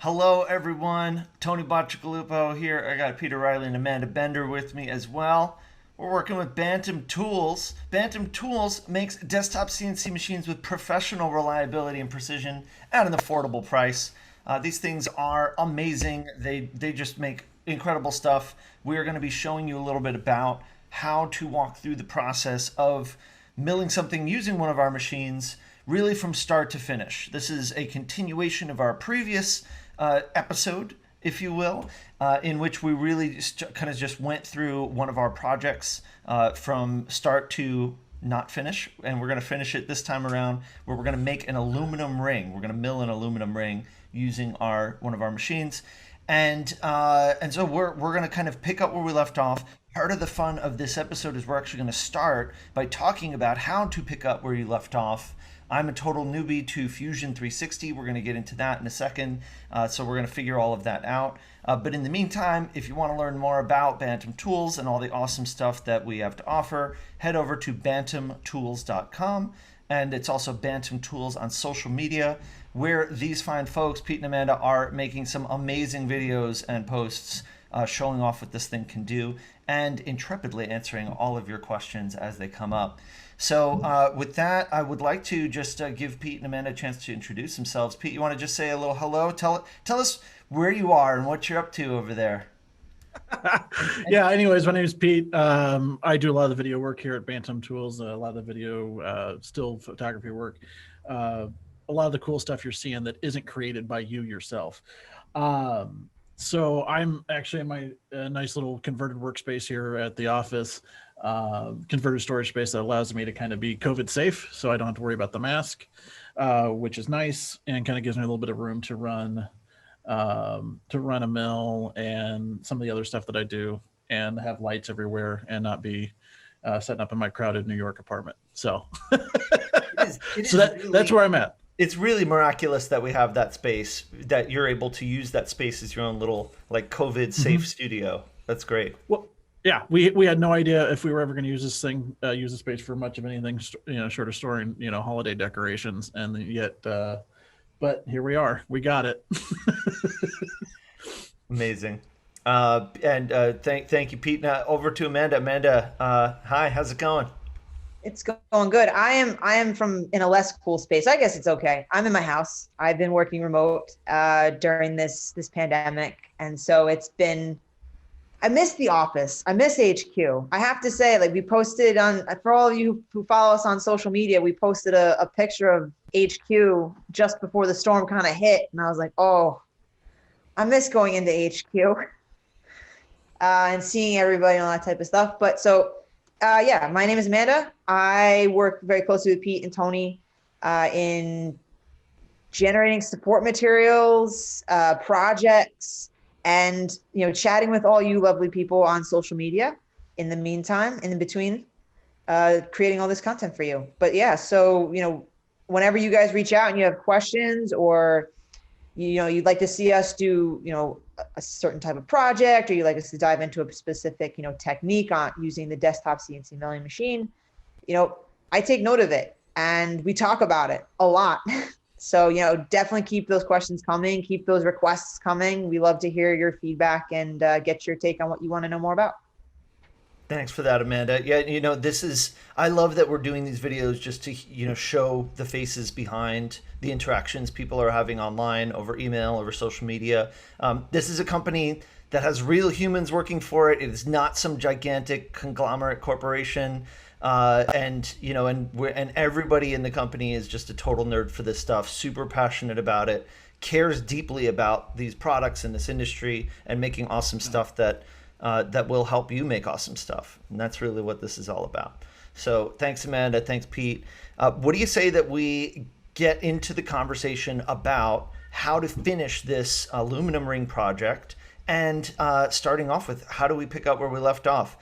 Hello, everyone. Tony Boccialupo here. I got Peter Riley and Amanda Bender with me as well. We're working with Bantam Tools. Bantam Tools makes desktop CNC machines with professional reliability and precision at an affordable price. These things are amazing. They just make incredible stuff. We are going to be showing you a little bit about how to walk through the process of milling something using one of our machines, really from start to finish. This is a continuation of our previous episode, if you will, in which we really kind of just went through one of our projects from start to not finish. And we're going to finish it this time around where we're going to make an aluminum ring. We're going to mill an aluminum ring using one of our machines. And so we're going to kind of pick up where we left off. Part of the fun of this episode is we're actually going to start by talking about how to pick up where you left off. I'm a total newbie to Fusion 360. We're going to get into that in a second. So we're going to figure all of that out. But in the meantime, if you want to learn more about Bantam Tools and all the awesome stuff that we have to offer, head over to bantamtools.com. And it's also Bantam Tools on social media, where these fine folks, Pete and Amanda, are making some amazing videos and posts showing off what this thing can do and intrepidly answering all of your questions as they come up. So with that, I would like to just give Pete and Amanda a chance to introduce themselves. Pete, you want to just say a little hello? Tell us where you are and what you're up to over there. Yeah, anyways, my name is Pete. I do a lot of the video work here at Bantam Tools, a lot of the video, still photography work, a lot of the cool stuff you're seeing that isn't created by you yourself. So I'm actually in my nice little converted workspace here at the office, converted storage space that allows me to kind of be COVID safe, so I don't have to worry about the mask, which is nice and kind of gives me a little bit of room to run a mill and some of the other stuff that I do, and have lights everywhere and not be setting up in my crowded New York apartment. So, that's where I'm at. It's really miraculous that we have that space, that you're able to use that space as your own little like COVID safe studio. That's great. Well, yeah, we had no idea if we were ever going to use this thing, use the space for much of anything, short of storing, holiday decorations, and yet, but here we are. We got it. Amazing. Thank you, Pete. Now over to Amanda. Amanda, hi. How's it going? It's going good. I am from in a less cool space. I guess it's okay. I'm in my house. I've been working remote during this pandemic, and so it's been. I miss the office. I miss HQ. I have to say, like, we posted for all of you who follow us on social media, we posted a picture of HQ just before the storm kind of hit, and I was like, oh, I miss going into HQ and seeing everybody and all that type of stuff. But so. Yeah, my name is Amanda. I work very closely with Pete and Tony in generating support materials, projects, and chatting with all you lovely people on social media. In the meantime, in between, creating all this content for you. But yeah, so whenever you guys reach out and you have questions, or you'd like to see us do a certain type of project, or you'd like us to dive into a specific technique on using the desktop CNC milling machine, I take note of it and we talk about it a lot. So definitely keep those questions coming, keep those requests coming. We love to hear your feedback and get your take on what you want to know more about. Thanks for that, Amanda. Yeah, I love that we're doing these videos just to, show the faces behind the interactions people are having online, over email, over social media. This is a company that has real humans working for it. It is not some gigantic conglomerate corporation. And everybody in the company is just a total nerd for this stuff, super passionate about it, cares deeply about these products in this industry, and making awesome stuff that will help you make awesome stuff. And that's really what this is all about. So thanks, Amanda. Thanks, Pete. What do you say that we get into the conversation about how to finish this aluminum ring project, and starting off with how do we pick up where we left off?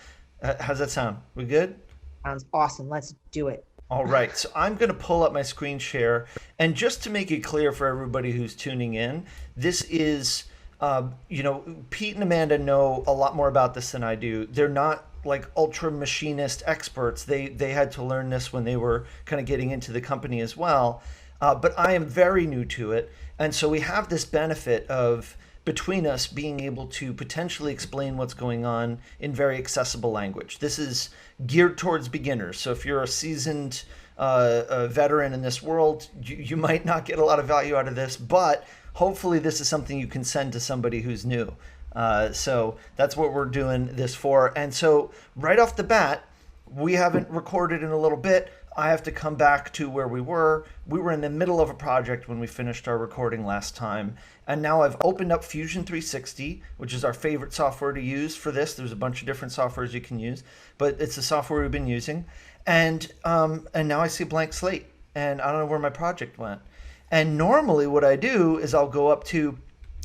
How's that sound? We good? Sounds awesome. Let's do it. All right, so I'm going to pull up my screen share. And just to make it clear for everybody who's tuning in, this is... Pete and Amanda know a lot more about this than I do. They're not like ultra machinist experts. They had to learn this when they were kind of getting into the company as well. but I am very new to it. And so we have this benefit of between us being able to potentially explain what's going on in very accessible language. This is geared towards beginners. So if you're a seasoned a veteran in this world, you might not get a lot of value out of this, but hopefully this is something you can send to somebody who's new. So that's what we're doing this for. And so right off the bat, we haven't recorded in a little bit. I have to come back to where we were. We were in the middle of a project when we finished our recording last time. And now I've opened up Fusion 360, which is our favorite software to use for this. There's a bunch of different softwares you can use, but it's the software we've been using. And now I see a blank slate, and I don't know where my project went. And normally what I do is I'll go up to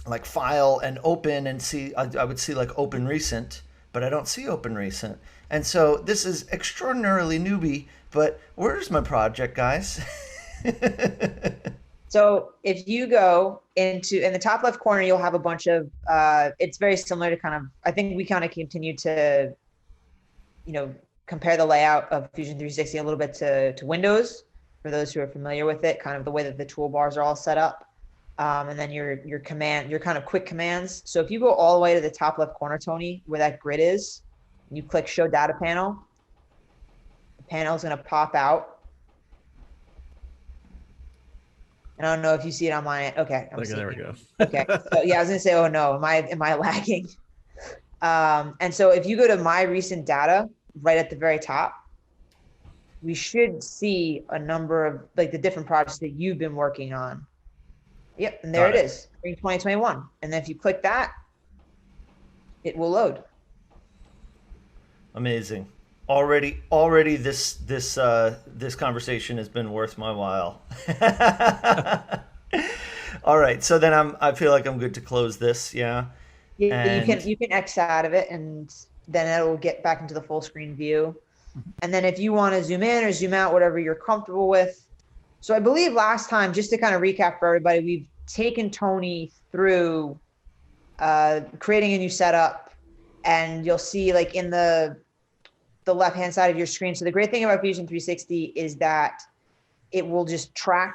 like File and Open and see, I would see like Open Recent, but I don't see Open Recent. And so this is extraordinarily newbie, but where's my project, guys? So if you go in the top left corner, you'll have a bunch of, it's very similar to kind of, I think we kind of continue to, compare the layout of Fusion 360 a little bit to Windows, for those who are familiar with it, kind of the way that the toolbars are all set up. And then your kind of quick commands. So if you go all the way to the top left corner, Tony, where that grid is, you click Show Data Panel, the panel is going to pop out. And I don't know if you see it on my, okay. There we go. Okay. So yeah, I was going to say, oh no, am I lagging? And so if you go to My Recent Data, right at the very top, we should see a number of like the different projects that you've been working on. Yep, and there it is, spring 2021. And then if you click that, it will load. Amazing. Already this conversation has been worth my while. All right, so then I feel like I'm good to close this, yeah. Yeah, and you can X out of it, and then it'll get back into the full screen view. And then if you want to zoom in or zoom out, whatever you're comfortable with. So I believe last time, just to kind of recap for everybody, we've taken Tony through creating a new setup, and you'll see like in the left-hand side of your screen. So the great thing about Fusion 360 is that it will just track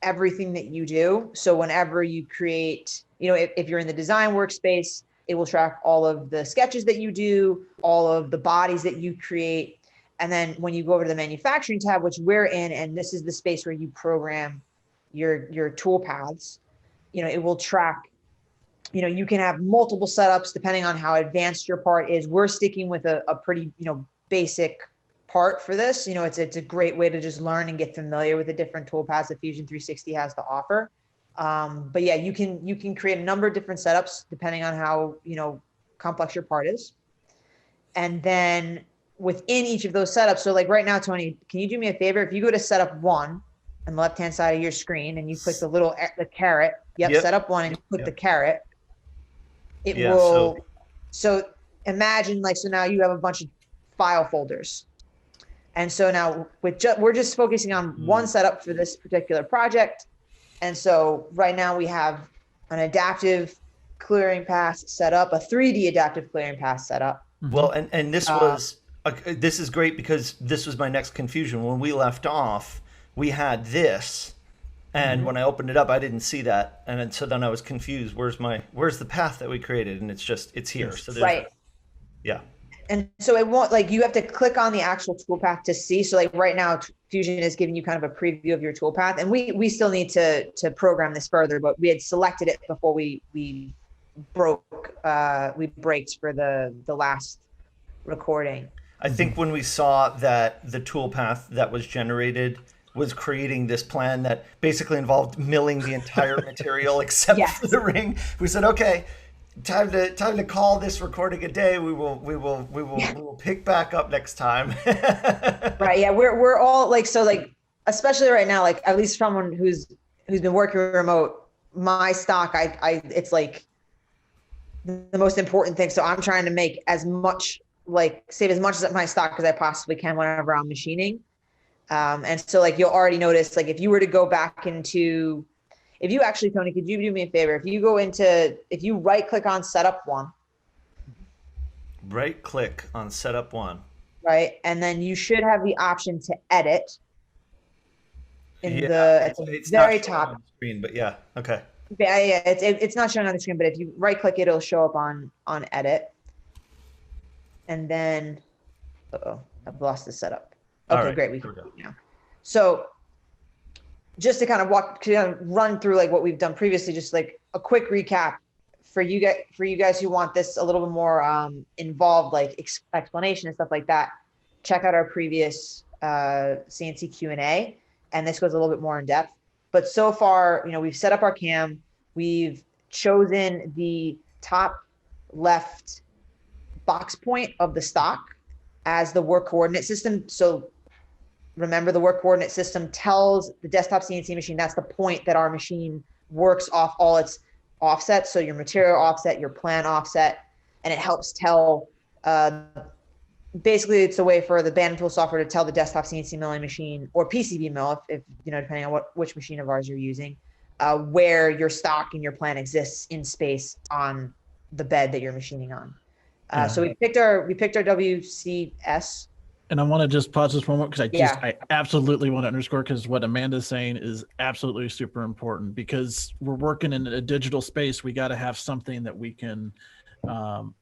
everything that you do. So whenever you create, if you're in the design workspace, it will track all of the sketches that you do, all of the bodies that you create. And then when you go over to the manufacturing tab, which we're in, and this is the space where you program your toolpaths, it will track, you can have multiple setups depending on how advanced your part is. We're sticking with a pretty, basic part for this. It's a great way to just learn and get familiar with the different toolpaths that Fusion 360 has to offer. But yeah, you can create a number of different setups depending on how, complex your part is. And then within each of those setups, so like right now, Tony, can you do me a favor? If you go to setup 1 on the left-hand side of your screen and you click the caret, yep. Setup 1 and you click the caret, it will, so imagine so now you have a bunch of file folders. And so now we're just focusing on one setup for this particular project. And so right now we have an adaptive clearing path set up, a 3D adaptive clearing path set up. Well, and this was, this is great because this was my next confusion. When we left off, we had this, and when I opened it up, I didn't see that. And so then I was confused. Where's the path that we created? And it's here. So right. Yeah. And so it won't, you have to click on the actual toolpath to see. So right now, Fusion is giving you kind of a preview of your toolpath, and we still need to program this further, but we had selected it before we braked for the last recording. I think when we saw that the toolpath that was generated was creating this plan that basically involved milling the entire material except for the ring, we said, okay, time to call this recording a day. We will pick back up next time. Right. Yeah. We're all especially right now, at least someone who's been working remote, my stock, it's the most important thing. So I'm trying to make as much, save as much of my stock as I possibly can whenever I'm machining. And so you'll already notice, if you were to go back into, if you actually, Tony, could you do me a favor? If you right click on setup 1. Right click on setup 1. Right. And then you should have the option to edit in Yeah, at the it's very not showing top. on the screen, but yeah, okay. Yeah, it's not showing on the screen, but if you right click it, it'll show up on edit. And then, uh-oh, I've lost the setup. All Okay, right, great. We here can we go. see now. So just to kind of run through like what we've done previously, just like a quick recap for you guys who want this a little bit more involved, like explanation and stuff like that. Check out our previous CNC Q&A, and this goes a little bit more in depth. But so far, we've set up our cam, we've chosen the top left box point of the stock as the work coordinate system. So remember, the work coordinate system tells the desktop CNC machine that's the point that our machine works off all its offsets. So your material offset, your plan offset, and it helps tell, basically it's a way for the Bantam Tool software to tell the desktop CNC milling machine or PCB mill, if depending on which machine of ours you're using, where your stock and your plan exists in space on the bed that you're machining on. So we picked our WCS. And I want to just pause this for a moment because Yeah. I absolutely want to underscore, because what Amanda's saying is absolutely super important, because we're working in a digital space. We got to have something that we can,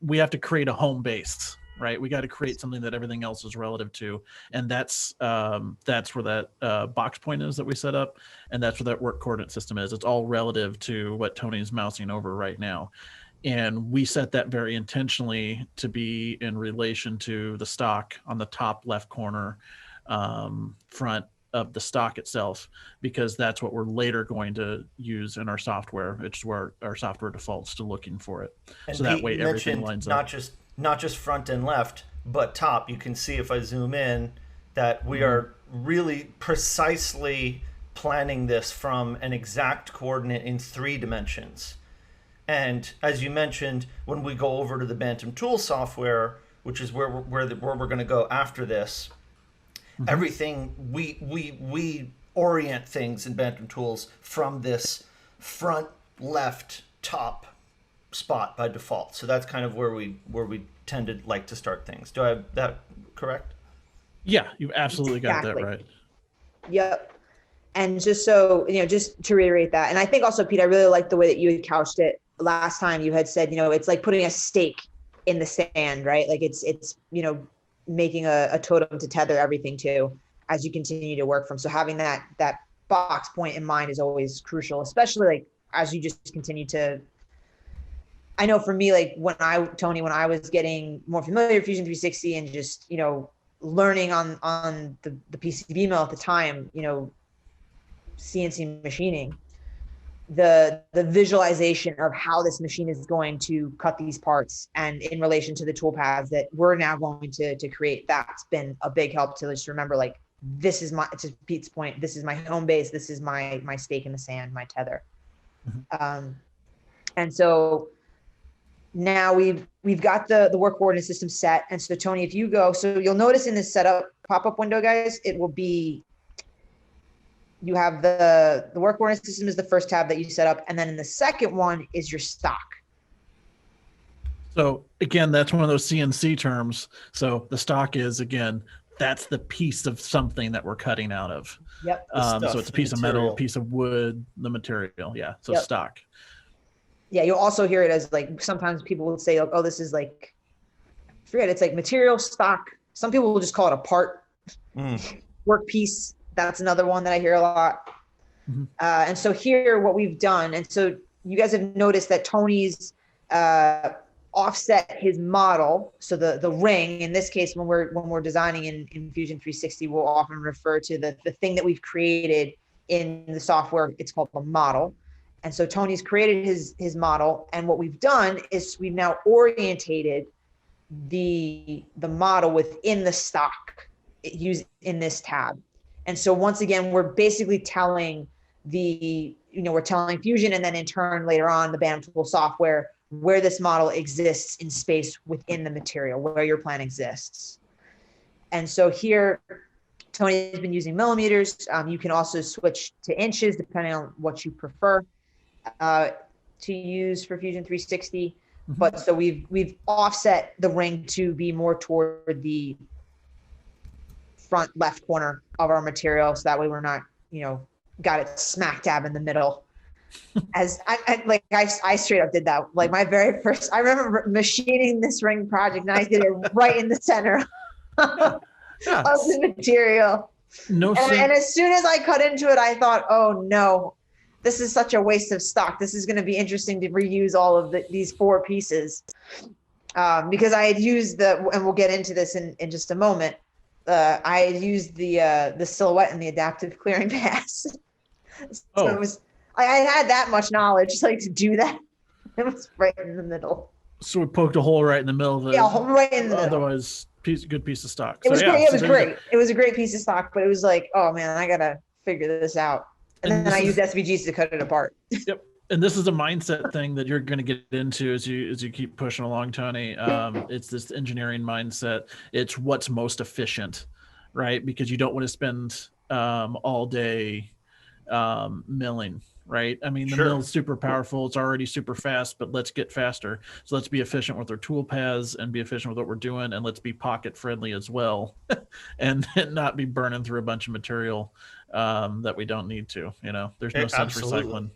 we have to create a home base, right? We got to create something that everything else is relative to. And that's where that box point is that we set up. And that's where that work coordinate system is. It's all relative to what Tony's mousing over right now. And we set that very intentionally to be in relation to the stock on the top left corner front of the stock itself, because that's what we're later going to use in our software. It's where our software defaults to looking for it. And so that Pete way everything lines up. Not just front and left, but top. You can see if I zoom in that we are really precisely planning this from an exact coordinate in 3 dimensions. And as you mentioned, when we go over to the Bantam Tools software, which is where we're going to go after this, everything we orient things in Bantam Tools from this front left top spot by default. So that's kind of where we tend to like to start things. Do I have that correct? Yeah, you've absolutely got that right. Yep. And just so, just to reiterate that, and I think also, Pete, I really like the way that you had couched it last time. You had said, it's like putting a stake in the sand, right? Like it's making a totem to tether everything to as you continue to work from. So having that box point in mind is always crucial, especially like as you just continue to. I know for me, like when I was getting more familiar with Fusion 360 and just learning on the PCB mill at the time, CNC machining, the visualization of how this machine is going to cut these parts and in relation to the toolpaths that we're now going to create, that's been a big help to just remember, like, this is to Pete's point, this is my home base, this is my stake in the sand, my tether. And so now we've got the work coordinate system set. And so Tony, if you go, so you'll notice in this setup pop-up window, guys, it will be, you have the work coordinate system is the first tab that you set up. And then in the second one is your stock. So again, that's one of those CNC terms. So the stock is, again, that's the piece of something that we're cutting out of. Yep. So it's a piece of metal, a piece of wood, the material. Yeah. So stock. Yeah. You'll also hear it as like, sometimes people will say, oh, this is like, I forget, it's like material, stock. Some people will just call it a part, work piece. That's another one that I hear a lot. And so here, what we've done, and so you guys have noticed that Tony's offset his model. So the ring, in this case, when we're designing in Fusion 360, we'll often refer to the thing that we've created in the software. It's called the model. And so Tony's created his model. And what we've done is we've now orientated the model within the stock used in this tab. And so once again, we're basically telling we're telling Fusion, and then in turn later on the Bantam Tool software, where this model exists in space within the material, where your plan exists. And so here, Tony has been using millimeters. You can also switch to inches depending on what you prefer to use for Fusion 360. But so we've offset the ring to be more toward the front left corner of our material, so that way we're not got it smack dab in the middle. As I straight up did that. Like my very first, I remember machining this ring project, and I did it right in the center of the material. And as soon as I cut into it, I thought, oh no, this is such a waste of stock. This is going to be interesting to reuse all of these 4 pieces. Because I had used and we'll get into this in just a moment. I had used the silhouette and the adaptive clearing pass. So it was, I had that much knowledge, like to do that. It was right in the middle. So we poked a hole right in the middle of the, right in the middle. Otherwise good piece of stock. It was great. It was great. It was a great piece of stock, but it was like, oh man, I gotta figure this out. And then I used SVGs to cut it apart. Yep. And this is a mindset thing that you're going to get into as you keep pushing along, Tony. It's this engineering mindset. It's what's most efficient, right? Because you don't want to spend all day milling, right? I mean, the mill's super powerful. It's already super fast, but let's get faster. So let's be efficient with our tool paths and be efficient with what we're doing. And let's be pocket friendly as well and not be burning through a bunch of material that we don't need to. There's no sense recycling.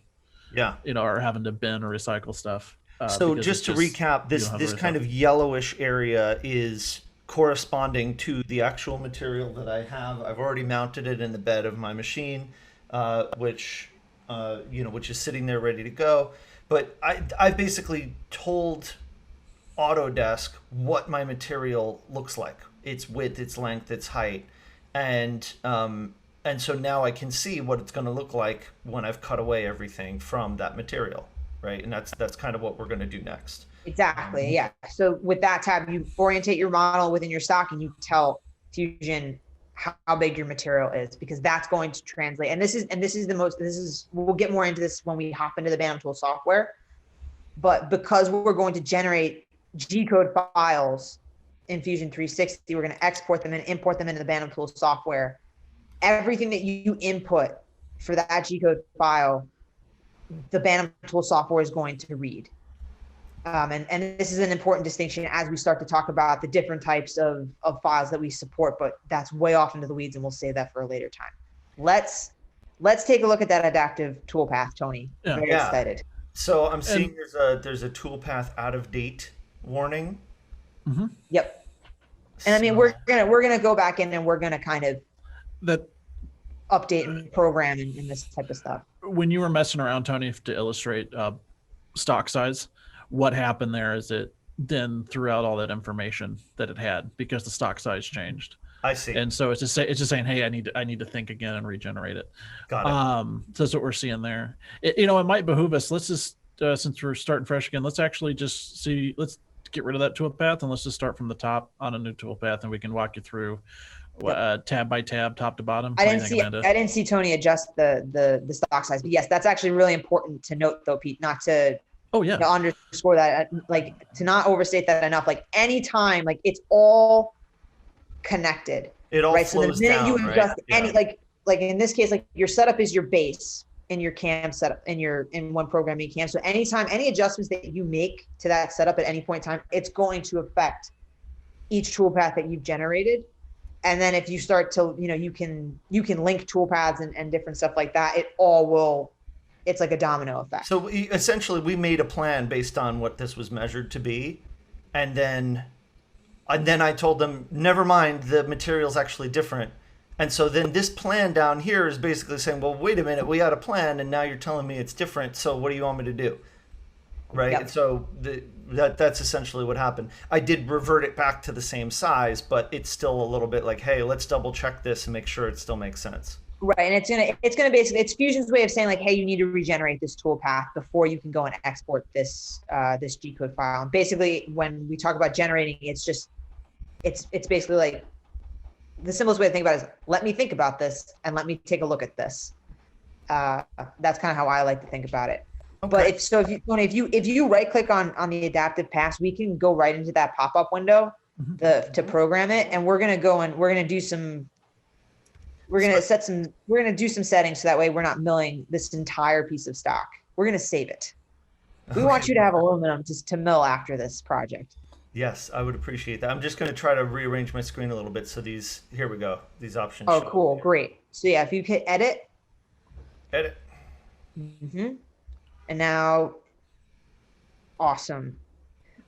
Yeah. Or having to bin or recycle stuff. So just to recap, this kind of yellowish area is corresponding to the actual material that I have. I've already mounted it in the bed of my machine, which is sitting there ready to go. But I basically told Autodesk what my material looks like: its width, its length, its height, and so now I can see what it's going to look like when I've cut away everything from that material, right? And that's kind of what we're going to do next. Exactly, yeah. So with that tab, you orientate your model within your stock, and you tell Fusion how big your material is, because that's going to translate. And we'll get more into this when we hop into the Bantam Tools software. But because we're going to generate G-code files in Fusion 360, we're going to export them and import them into the Bantam Tools software. Everything that you input for that G-code file, the Bantam Tools software is going to read. And this is an important distinction as we start to talk about the different types of files that we support, but that's way off into the weeds, and we'll save that for a later time. Let's take a look at that adaptive toolpath, Tony. I'm very excited. So I'm seeing there's a toolpath out of date warning. Mm-hmm. Yep. And I mean, we're gonna go back in and we're gonna kind of update and program and this type of stuff. When you were messing around, Tony, to illustrate stock size, what happened there is it then threw out all that information that it had because the stock size changed. I see. And so it's just saying, hey, I need to think again and regenerate it. Got it. So that's what we're seeing there. It might behoove us. Let's just since we're starting fresh again, let's actually just let's get rid of that toolpath and let's just start from the top on a new toolpath, and we can walk you through tab by tab, top to bottom. I didn't see Tony adjust the stock size, but yes, that's actually really important to note, though, Pete, not to underscore that, like to not overstate that enough. Like anytime, like it's all connected. It all right. flows So the minute down, you adjust right? any, like in this case, like your setup is your base in your cam setup in one programming cam. So anytime any adjustments that you make to that setup at any point in time, it's going to affect each toolpath that you've generated. And then if you start to, you can link toolpaths and different stuff like that, it's like a domino effect. So essentially we made a plan based on what this was measured to be. And then I told them, never mind, the material's actually different. And so then this plan down here is basically saying, well, wait a minute, we had a plan and now you're telling me it's different. So what do you want me to do? Right. Yep. And so that's essentially what happened. I did revert it back to the same size, but it's still a little bit like, hey, let's double check this and make sure it still makes sense. Right. And it's gonna basically, it's Fusion's way of saying like, hey, you need to regenerate this toolpath before you can go and export this G-code file. And basically when we talk about generating, it's basically like, the simplest way to think about it is, let me think about this and let me take a look at this. That's kind of how I like to think about it. Okay. But if you right click on the adaptive pass, we can go right into that pop-up window to program it. And we're going to go and we're going to do some settings so that way we're not milling this entire piece of stock. We're going to save it. We want you to have aluminum to mill after this project. Yes, I would appreciate that. I'm just going to try to rearrange my screen a little bit. So here we go. These options. Oh, cool. Great. So yeah, if you hit edit, Edit. And now, awesome.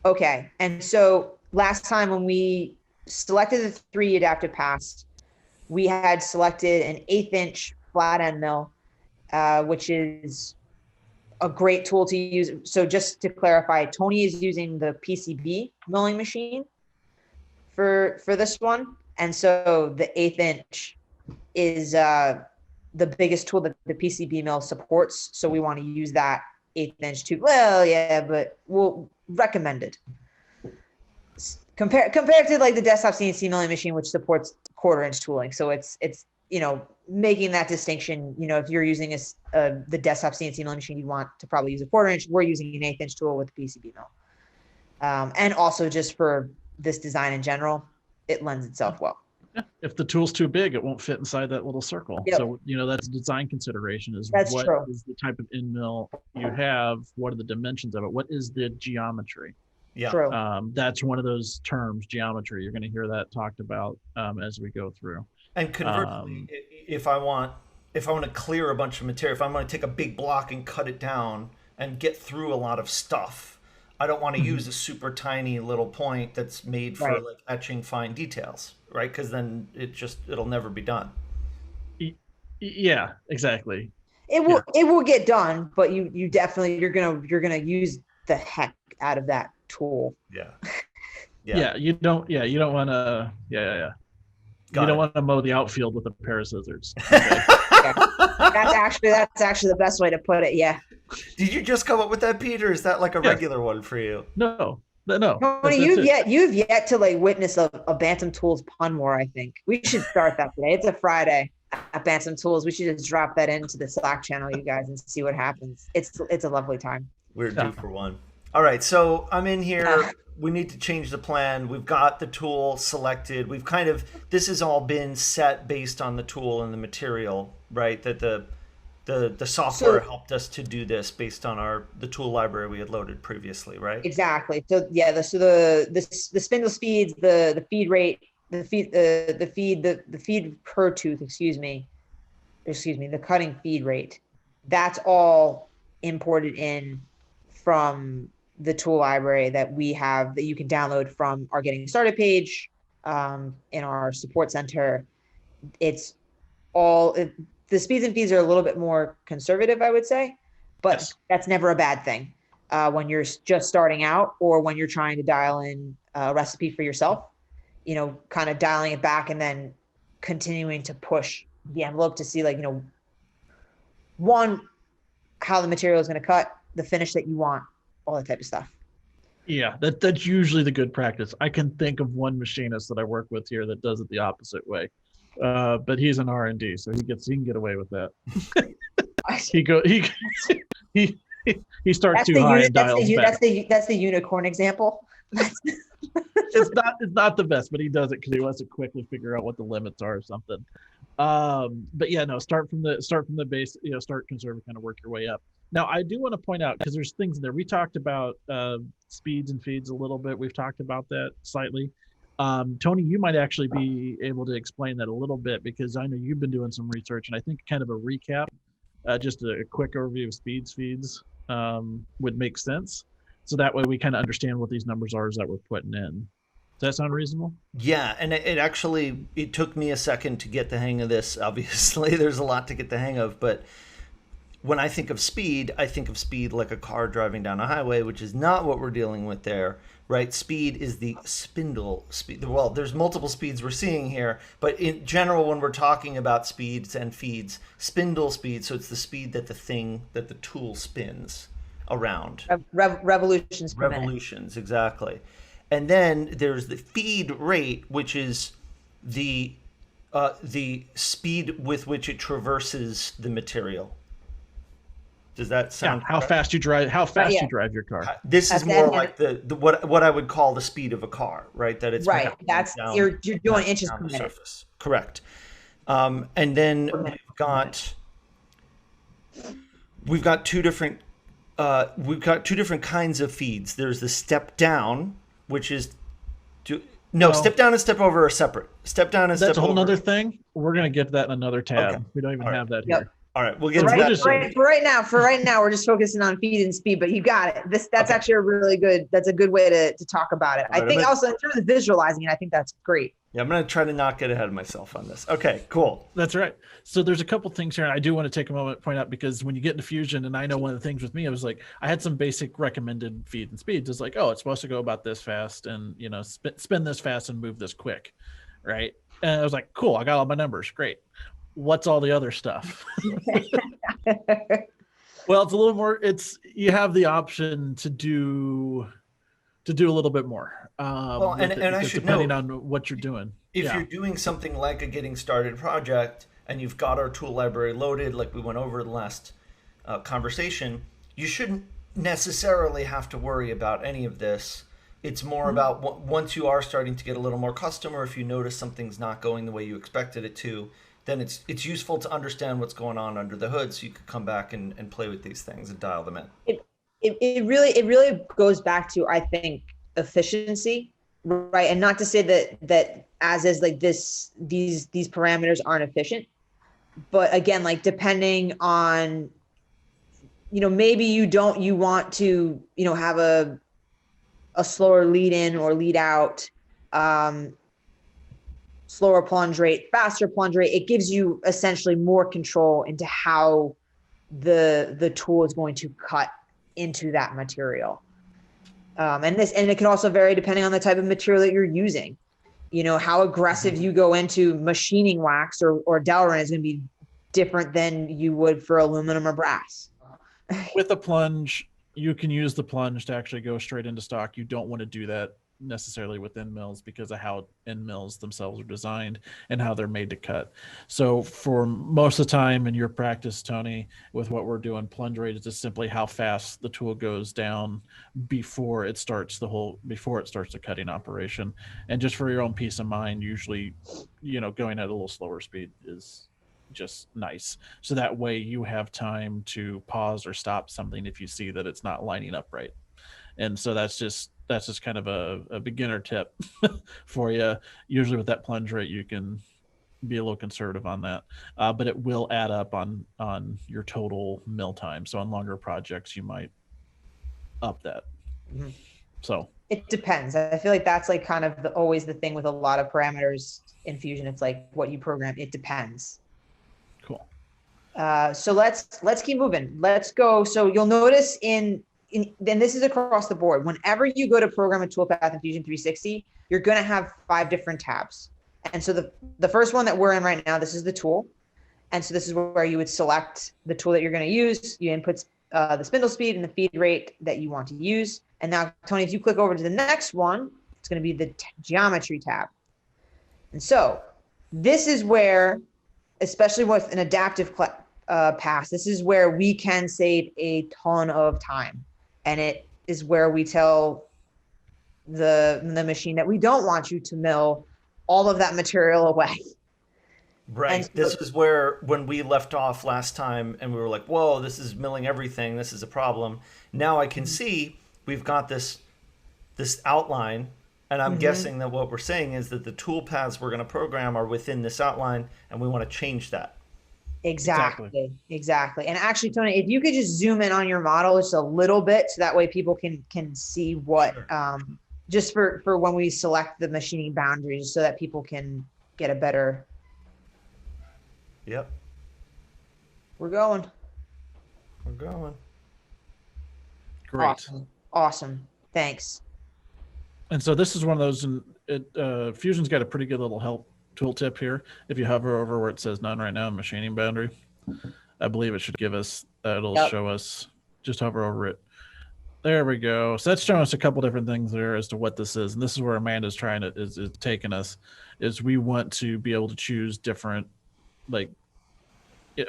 Okay, and so last time when we selected the 3 adaptive paths, we had selected an 1/8 inch flat end mill, which is a great tool to use. So just to clarify, Tony is using the PCB milling machine for this one. And so the 1/8 inch is the biggest tool that the PCB mill supports. So we want to use that 1/8 inch too. Well, yeah, but we'll recommend it. Compared to like the desktop CNC milling machine, which supports 1/4 inch tooling. So it's making that distinction. If you're using the desktop CNC milling machine, you want to probably use a 1/4 inch. We're using an 1/8 inch tool with the PCB mill. And also just for this design in general, it lends itself well. Yeah. If the tool's too big, it won't fit inside that little circle. Yep. So, that's a design consideration is That's what true. is the type of end mill you have? What are the dimensions of it? What is the geometry? Yeah. True. That's one of those terms, geometry. You're going to hear that talked about as we go through. And conversely, if I want to clear a bunch of material, if I'm going to take a big block and cut it down and get through a lot of stuff, I don't want to use a super tiny little point that's made for Right. like etching fine details, right? Because then it'll never be done. Yeah, exactly. It will get done, but you definitely you're gonna use the heck out of that tool. Yeah. Yeah, you don't want to. Yeah. You don't want to mow the outfield with a pair of scissors. Okay. That's actually the best way to put it. Yeah. Did you just come up with that, Peter? Is that like a regular one for you? No. Tony, you've yet to like witness a Bantam Tools pun war. I think we should start that today. It's a Friday at Bantam Tools. We should just drop that into the Slack channel, you guys, and see what happens. It's a lovely time. We're due for one. All right, so I'm in here. We need to change the plan. We've got the tool selected. This has all been set based on the tool and the material, right? That the software helped us to do this based on the tool library we had loaded previously, right? Exactly. So yeah, the spindle speeds, the feed rate, the feed per tooth, the cutting feed rate, that's all imported in from the tool library that we have that you can download from our getting started page in our support center. It's all the speeds and feeds are a little bit more conservative, I would say, but Yes. That's never a bad thing when you're just starting out or when you're trying to dial in a recipe for yourself, kind of dialing it back and then continuing to push the envelope to see one, how the material is going to cut, the finish that you want, all that type of stuff. Yeah, that's usually the good practice. I can think of one machinist that I work with here that does it the opposite way, but he's an R&D, so he can get away with that. he starts too high and dials back. That's the unicorn example. It's not the best, but he does it because he wants to quickly figure out what the limits are or something. But yeah, no, start from the base. Start conservative, kind of work your way up. Now, I do want to point out, because there's things in there. We talked about speeds and feeds a little bit. We've talked about that slightly. Tony, you might actually be able to explain that a little bit, because I know you've been doing some research, and I think kind of a recap, just a quick overview of speeds, feeds would make sense. So that way we kind of understand what these numbers are that we're putting in. Does that sound reasonable? Yeah, and it took me a second to get the hang of this. Obviously, there's a lot to get the hang of, but when I think of speed like a car driving down a highway, which is not what we're dealing with there, right? Speed is the spindle speed. Well, there's multiple speeds we're seeing here, but in general, when we're talking about speeds and feeds, spindle speed, so it's the speed that the tool spins around. Revolutions per minute. Revolutions, exactly. And then there's the feed rate, which is the speed with which it traverses the material. Does that sound? How fast you drive your car. This is more like the what I would call the speed of a car, right? That it's right. That's you're doing inches per minute. Surface. Correct. And then we've got two different kinds of feeds. There's the step down, which is step down and step over are separate. Step down and step over. That's a whole other thing. We're going to get to that in another tab. Okay. We don't even have that here. All right, we'll For get into right, that. for right now, we're just focusing on feed and speed, but you got it. That's Okay. actually a really good, that's a good way to talk about it. All I right, think also in terms of visualizing it, I think that's great. Yeah, I'm going to try to not get ahead of myself on this. Okay, cool. That's right. So there's a couple things here, and I do want to take a moment to point out, because when you get into Fusion, and I know one of the things with me, I was like, I had some basic recommended feed and speeds. It's like, oh, it's supposed to go about this fast, and spin this fast and move this quick, right? And I was like, cool, I got all my numbers, great. What's all the other stuff? Well, it's a little more. You have the option to do a little bit more. Well, and I should depending note, on what you're doing. if you're doing something like a getting started project and you've got our tool library loaded, like we went over in the last conversation, you shouldn't necessarily have to worry about any of this. It's more about once you are starting to get a little more custom, or if you notice something's not going the way you expected it to, then it's useful to understand what's going on under the hood, so you could come back and play with these things and dial them in. It really goes back to, I think, efficiency, right? And not to say that as is like these parameters aren't efficient, but again, like depending on, maybe you want to, have a slower lead in or lead out, slower plunge rate, faster plunge rate. It gives you essentially more control into how the tool is going to cut into that material. And it can also vary depending on the type of material that you're using. How aggressive you go into machining wax or Delrin is going to be different than you would for aluminum or brass. With a plunge, you can use the plunge to actually go straight into stock. You don't want to do that necessarily with end mills because of how end mills themselves are designed and how they're made to cut. So for most of the time in your practice, Tony, with what we're doing, plunge rate is just simply how fast the tool goes down before it starts the cutting operation. And just for your own peace of mind, usually, going at a little slower speed is just nice. So that way you have time to pause or stop something if you see that it's not lining up right. And so that's just kind of a beginner tip for you. Usually with that plunge rate, you can be a little conservative on that, but it will add up on your total mill time. So on longer projects, you might up that. Mm-hmm. So it depends. I feel like that's like kind of always the thing with a lot of parameters in Fusion. It's like what you program. It depends. Cool. So let's keep moving. Let's go. So you'll notice then this is across the board. Whenever you go to program a toolpath in Fusion 360, you're going to have 5 different tabs. And so the first one that we're in right now, this is the tool. And so this is where you would select the tool that you're going to use. You input the spindle speed and the feed rate that you want to use. And now, Tony, if you click over to the next one, it's going to be the geometry tab. And so this is where, especially with an adaptive pass, this is where we can save a ton of time. And it is where we tell the machine that we don't want you to mill all of that material away. Right. So, this is where, when we left off last time and we were like, whoa, this is milling everything. This is a problem. Now I can see we've got this outline, and I'm guessing that what we're saying is that the tool paths we're going to program are within this outline, and we want to change that. Exactly. And actually, Tony, if you could just zoom in on your model just a little bit, so that way people can see what, just for when we select the machining boundaries, so that people can get a better. Yep. We're going. Great. Awesome. Thanks. And so this is one of those, and Fusion's got a pretty good little help tooltip here. If you hover over where it says none right now, machining boundary, I believe it should give us, it'll show us, just hover over it. There we go. So that's showing us a couple different things there as to what this is. And this is where Amanda's is taking us, is we want to be able to choose different,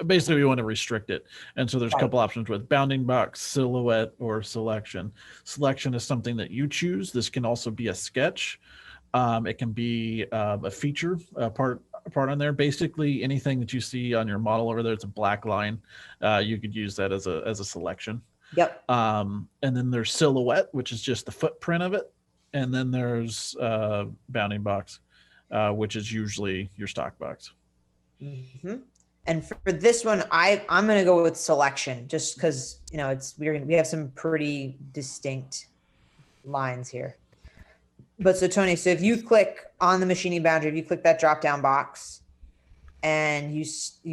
basically we want to restrict it. And so there's a couple options with bounding box, silhouette, or selection. Selection is something that you choose. This can also be a sketch. It can be a feature, part on there. Basically anything that you see on your model over there, it's a black line. You could use that as a selection. Yep. And then there's silhouette, which is just the footprint of it. And then there's bounding box, which is usually your stock box. Mm-hmm. And for this one, I'm going to go with selection just because, you know, we have some pretty distinct lines here. But so Tony, so if you click on the machining boundary, if you click that drop down box and you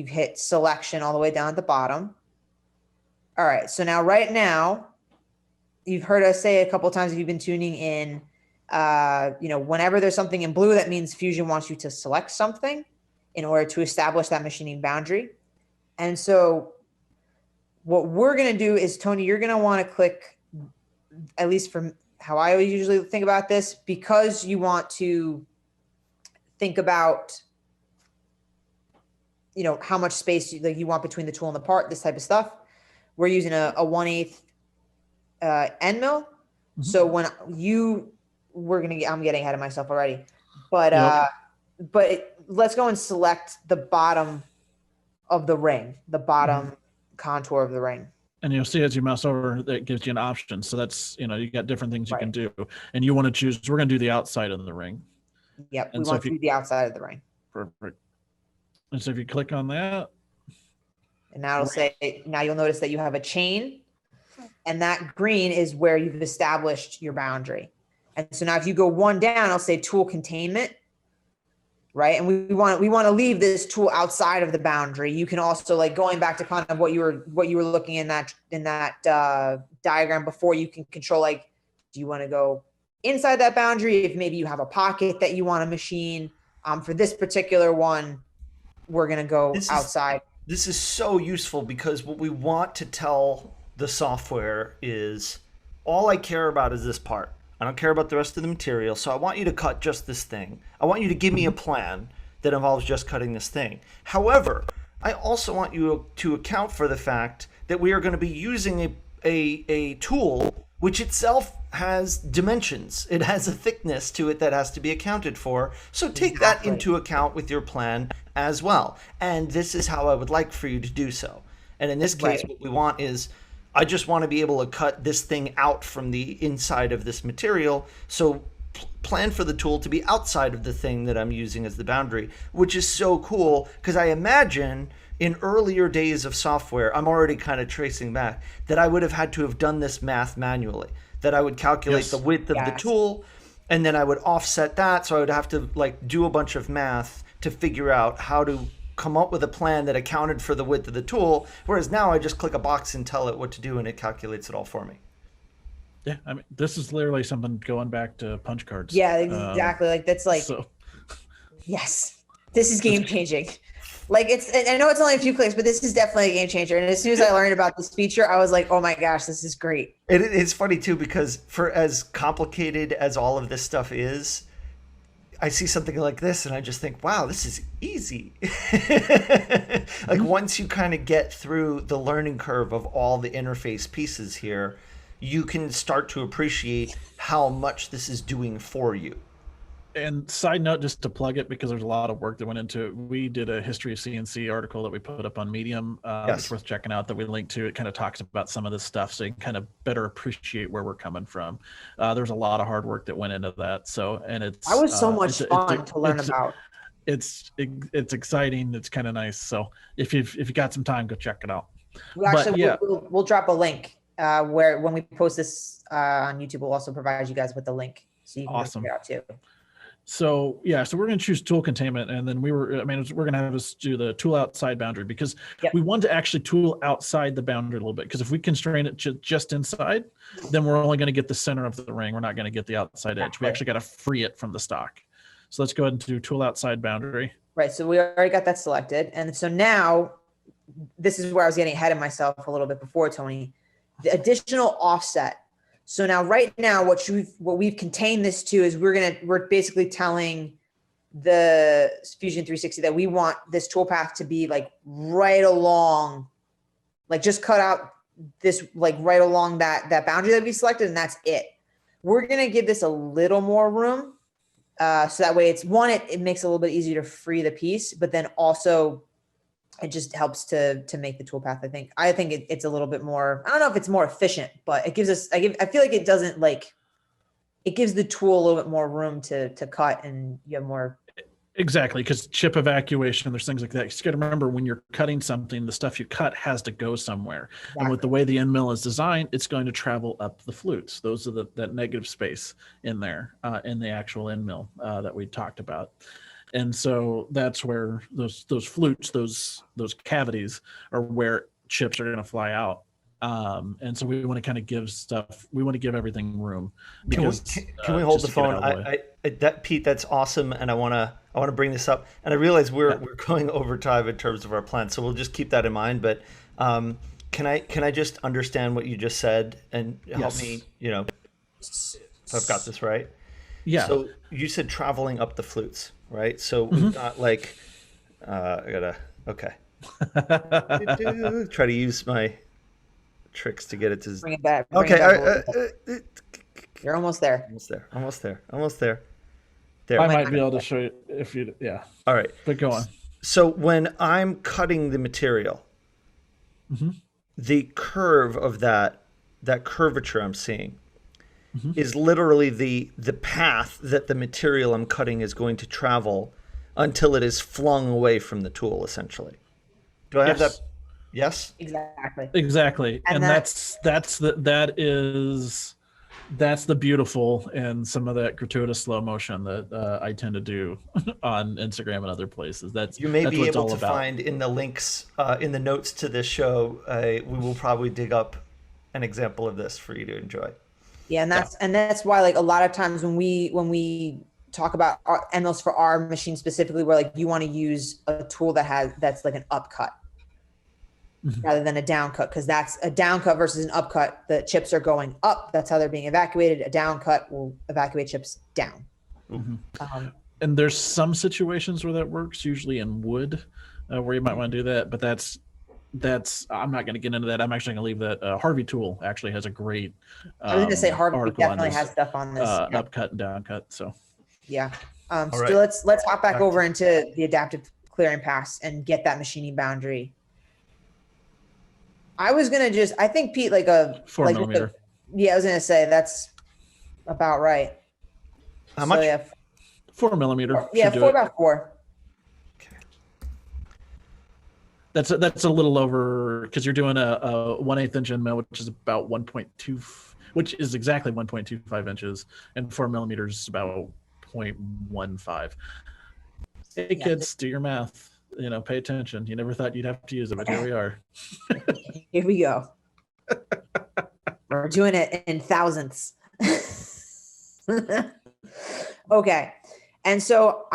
hit selection all the way down at the bottom. All right. So now, right now, you've heard us say a couple of times if you've been tuning in, you know, whenever there's something in blue, that means Fusion wants you to select something in order to establish that machining boundary. And so what we're going to do is, Tony, you're going to want to click, at least from how I usually think about this, because you want to think about, you know, how much space you want between the tool and the part, this type of stuff. We're using a 1/8 end mill. Mm-hmm. So when I'm getting ahead of myself already, but let's go and select the bottom of the ring, the bottom contour of the ring. And you'll see as you mouse over, that gives you an option. So that's, you know, you got different things you can do, and you want to choose, we're going to do the outside of the ring. Yep. And we want to do the outside of the ring. Perfect. And so if you click on that, and now it'll say, now you'll notice that you have a chain, and that green is where you've established your boundary. And so now if you go one down, I'll say tool containment, right? And we want to leave this tool outside of the boundary. You can also, like, going back to kind of what you were looking in that diagram before, you can control, like, do you want to go inside that boundary? If maybe you have a pocket that you want to machine, for this particular one, we're going to go outside. This is so useful, because what we want to tell the software is, all I care about is this part. I don't care about the rest of the material. So I want you to cut just this thing. I want you to give me a plan that involves just cutting this thing. However, I also want you to account for the fact that we are going to be using a tool which itself has dimensions. It has a thickness to it that has to be accounted for. So take that into account with your plan as well. And this is how I would like for you to do so. And in this case, what we want is, I just want to be able to cut this thing out from the inside of this material. So plan for the tool to be outside of the thing that I'm using as the boundary, which is so cool, because I imagine in earlier days of software, I'm already kind of tracing back, that I would have had to have done this math manually, that I would calculate the width of the tool, and then I would offset that. So I would have to, like, do a bunch of math to figure out how to come up with a plan that accounted for the width of the tool, whereas now I just click a box and tell it what to do, and it calculates it all for me. Yeah, I mean, this is literally something going back to punch cards. Yeah, exactly. Like, that's like, yes, this is game changing. Like, I know it's only a few clicks, but this is definitely a game changer. And as soon as I learned about this feature, I was like, oh my gosh, this is great. It's funny too, because for as complicated as all of this stuff is, I see something like this and I just think, wow, this is easy. Like, once you kind of get through the learning curve of all the interface pieces here, you can start to appreciate how much this is doing for you. And side note, just to plug it, because there's a lot of work that went into it, we did a history of CNC article that we put up on Medium. It's worth checking out, that we linked to. It kind of talks about some of this stuff, so you can kind of better appreciate where we're coming from. There's a lot of hard work that went into that. So, and it's, I was so much fun to learn about. It's exciting. It's kind of nice. So if you got some time, go check it out. We'll drop a link where, when we post this on YouTube, we'll also provide you guys with the link, so you can check it out too. So yeah, so we're going to choose tool containment, and then we're going to have us do the tool outside boundary, because we want to actually tool outside the boundary a little bit, because if we constrain it to just inside, then we're only going to get the center of the ring. We're not going to get the outside edge. We actually got to free it from the stock. So let's go ahead and do tool outside boundary. Right. So we already got that selected. And so now, this is where I was getting ahead of myself a little bit before, Tony, the additional offset. So now, right now, what we've contained this to is we're basically telling the Fusion 360 that we want this toolpath to be, like, right along, like, just cut out this, like, right along that boundary that we selected, and that's it. We're going to give this a little more room. So that way it makes it a little bit easier to free the piece, but then also it just helps to make the toolpath. I think it's a little bit more, I don't know if it's more efficient, but it gives us, I feel like it gives the tool a little bit more room to cut, and you have more. Exactly, because chip evacuation, there's things like that. You just got to remember when you're cutting something, the stuff you cut has to go somewhere. And with the way the end mill is designed, it's going to travel up the flutes. Those are that negative space in there, in the actual end mill that we talked about. And so that's where those flutes, those cavities, are where chips are going to fly out. And so we want to kind of give stuff. We want to give everything room. Because, can we hold the phone? Pete, that's awesome, and I want to bring this up. And I realize we're going over time in terms of our plan, so we'll just keep that in mind. But can I just understand what you just said and help me? If I've got this right. Yeah. So you said traveling up the flutes, right? So we've got like, okay. Try to use my tricks to get it to bring it back. Okay. You're almost there. Almost there. There. I might be able to show you if you, yeah. All right. But go on. So when I'm cutting the material, the curve of that curvature I'm seeing is literally the path that the material I'm cutting is going to travel until it is flung away from the tool, essentially. Do I have that? Yes. Exactly. And that's the beautiful and some of that gratuitous slow motion that I tend to do on Instagram and other places. You may be able to find in the links in the notes to this show. We will probably dig up an example of this for you to enjoy. Yeah, and that's why, like, a lot of times when we talk about our MLs for our machine specifically, where like you want to use a tool that's like an upcut rather than a down cut, because that's a down cut versus an upcut. The chips are going up. That's how they're being evacuated. A down cut will evacuate chips down. And there's some situations where that works, usually in wood, where you might want to do that. But that's I'm not going to get into that. I'm actually going to leave that. Harvey Tool actually has a great. I was going to say Harvey definitely has stuff on this upcut and down cut. So yeah. Right. So let's hop back over into the adaptive clearing pass and get that machining boundary. I was gonna I think Pete, like a 4 millimeter. I was gonna say that's about right. How much? Yeah, 4 millimeter. Yeah, 4x4. Okay. That's a little over, because you're doing a 1/8 inch end mill, which is about 1.2, which is exactly 1.25 inches, and 4 millimeters is about 0.15. Hey kids, do your math. Pay attention. You never thought you'd have to use it, but here we are. Here we go. We're doing it in thousandths. Okay. And so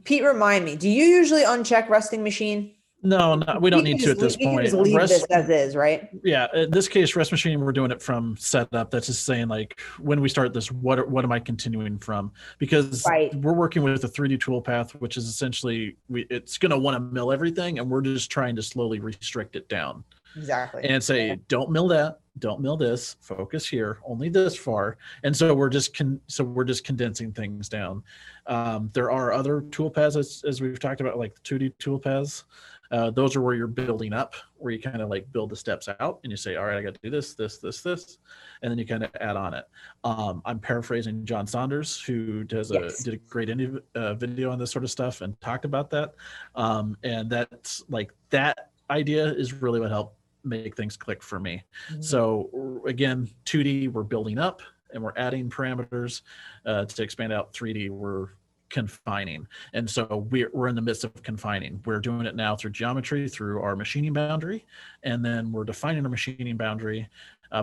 Pete, remind me, do you usually uncheck resting machine? No, we don't need to at this point. Just leave this as is, right? Yeah, in this case, rest machine, we're doing it from setup. That's just saying, like, when we start this, what am I continuing from? Because we're working with a 3D toolpath, which is essentially, it's going to want to mill everything, and we're just trying to slowly restrict it down. Exactly. And say, don't mill that, don't mill this, focus here, only this far. And so we're just condensing things down. There are other toolpaths, as we've talked about, like the 2D toolpaths. Those are where you're building up, where you kind of like build the steps out and you say, all right, I got to do this, and then you kind of add on it. I'm paraphrasing John Saunders, who did a great video on this sort of stuff and talked about that. And that's like, that idea is really what helped make things click for me. So again, 2D, we're building up and we're adding parameters. To expand out 3D, we're confining. And so we're in the midst of confining. We're doing it now through geometry, through our machining boundary, and then we're defining our machining boundary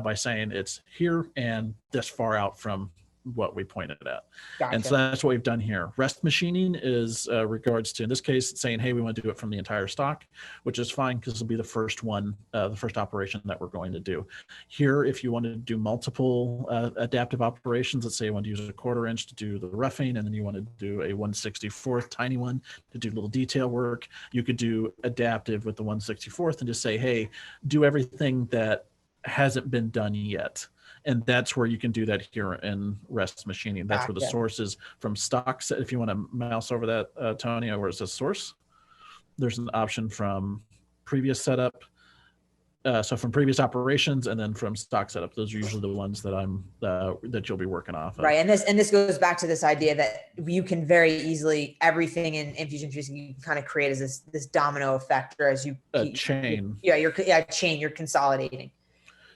by saying it's here and this far out from what we pointed at. Gotcha. And so that's what we've done here. Rest machining is regards to, in this case, it's saying, hey, we want to do it from the entire stock, which is fine because it'll be the first one, the first operation that we're going to do. Here, if you want to do multiple adaptive operations, let's say you want to use a 1/4 inch to do the roughing, and then you want to do a 1/64 tiny one to do little detail work, you could do adaptive with the 1/64 and just say, hey, do everything that hasn't been done yet. And that's where you can do that here in rest machining. That's where the source is from stock. If you want to mouse over that, Tony, where it says source, there's an option from previous setup, So from previous operations and then from stock setup, those are usually the ones that that you'll be working off of. Right. And this goes back to this idea that you can very easily, everything in Fusion 360, you can kind of create as this domino effect, or as you chain. You're chain, you're consolidating.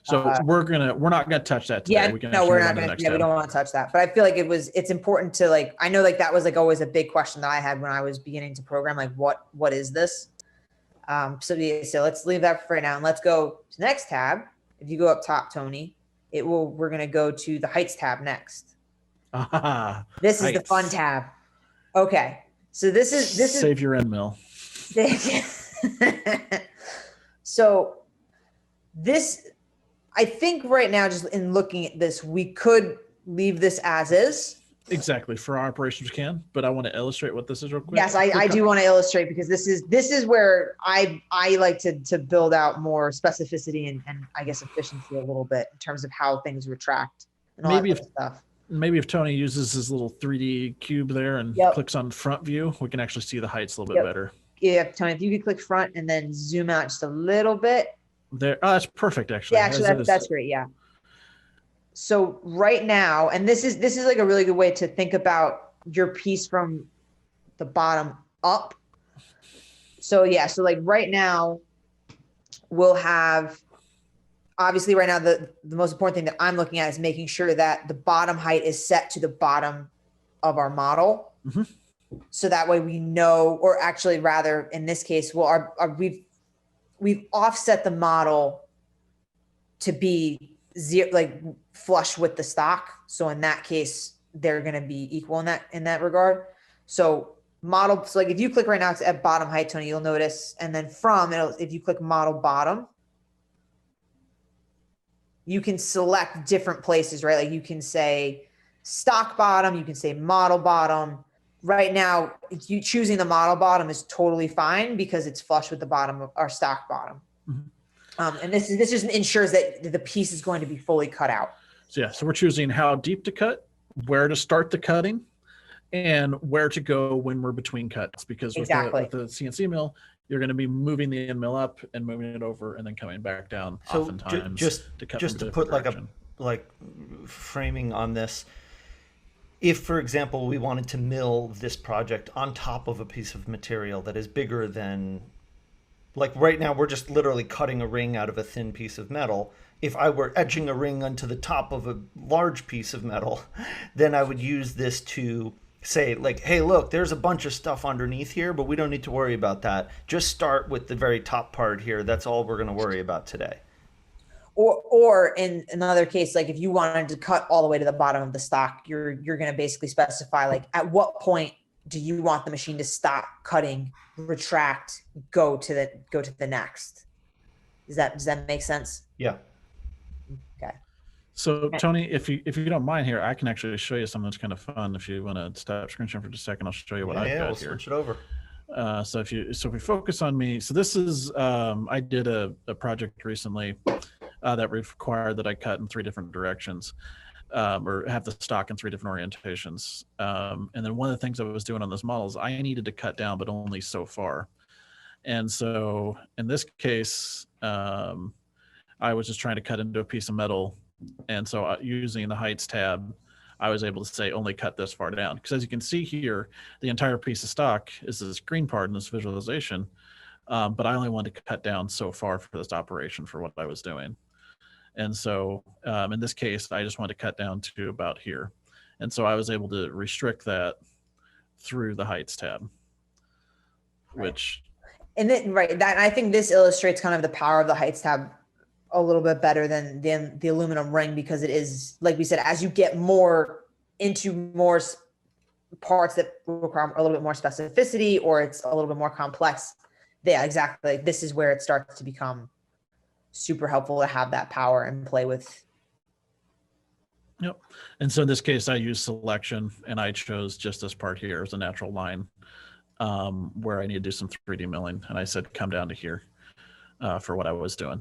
So we're not gonna touch that today. Yeah, we can we're not gonna. Yeah, we don't want to touch that. But I feel like it's important to, like, I know, like, that was like always a big question that I had when I was beginning to program, like, what is this? So let's leave that for right now, and let's go to the next tab. If you go up top, Tony, we're gonna go to the heights tab next. This is the fun tab. Okay, so this is save your end mill. So this, I think right now, just in looking at this, we could leave this as is. Exactly, for our operations we can, but I want to illustrate what this is real quick. Yes, I do want to illustrate, because this is where I like to build out more specificity and I guess efficiency a little bit in terms of how things retract and all that stuff. Maybe if Tony uses his little 3D cube there and clicks on front view, we can actually see the heights a little bit better. Yeah, Tony, if you could click front and then zoom out just a little bit. There, oh, that's perfect, actually. Yeah, actually, that's great. Yeah. So right now, and this is like a really good way to think about your piece from the bottom up. So yeah, so like right now, we'll have, obviously right now, the most important thing that I'm looking at is making sure that the bottom height is set to the bottom of our model. Mm-hmm. So that way we know, or actually rather in this case, well, we've offset the model to be zero, like flush with the stock. So in that case, they're going to be equal in that regard. So model, so like if you click right now, it's at bottom height, Tony, you'll notice, and then if you click model bottom, you can select different places, right? Like you can say stock bottom, you can say model bottom. Right now, you choosing the model bottom is totally fine because it's flush with the bottom of our stock bottom. Mm-hmm. And this just ensures that the piece is going to be fully cut out. So yeah, so we're choosing how deep to cut, where to start the cutting, and where to go when we're between cuts. Because with the CNC mill, you're going to be moving the end mill up and moving it over and then coming back down. So oftentimes just to put like framing on this. If, for example, we wanted to mill this project on top of a piece of material that is bigger than, like right now, we're just literally cutting a ring out of a thin piece of metal. If I were etching a ring onto the top of a large piece of metal, then I would use this to say, like, hey, look, there's a bunch of stuff underneath here, but we don't need to worry about that. Just start with the very top part here. That's all we're going to worry about today. Or in another case, like if you wanted to cut all the way to the bottom of the stock, you're going to basically specify, like, at what point do you want the machine to stop cutting, retract, go to the next? Does that make sense? Yeah. Okay. So Tony, if you don't mind here, I can actually show you something that's kind of fun. If you want to stop screen share for just a second, I'll show you what I've got here. Switch it over. So if we focus on me, so this is I did a project recently that required that I cut in 3 different directions, or have the stock in 3 different orientations. And then one of the things I was doing on this model is I needed to cut down, but only so far. And so in this case, I was just trying to cut into a piece of metal. And so using the heights tab, I was able to say only cut this far down. Because as you can see here, the entire piece of stock is this green part in this visualization. But I only wanted to cut down so far for this operation for what I was doing. And so in this case, I just wanted to cut down to about here. And so I was able to restrict that through the heights tab, which. And then, that, I think this illustrates kind of the power of the heights tab a little bit better than the aluminum ring, because it is, like we said, as you get more into more parts that require a little bit more specificity, or it's a little bit more complex. Yeah, exactly. This is where it starts to become super helpful to have that power and play with. Yep. And so in this case, I used selection, and I chose just this part here as a natural line where I need to do some 3D milling. And I said, come down to here for what I was doing.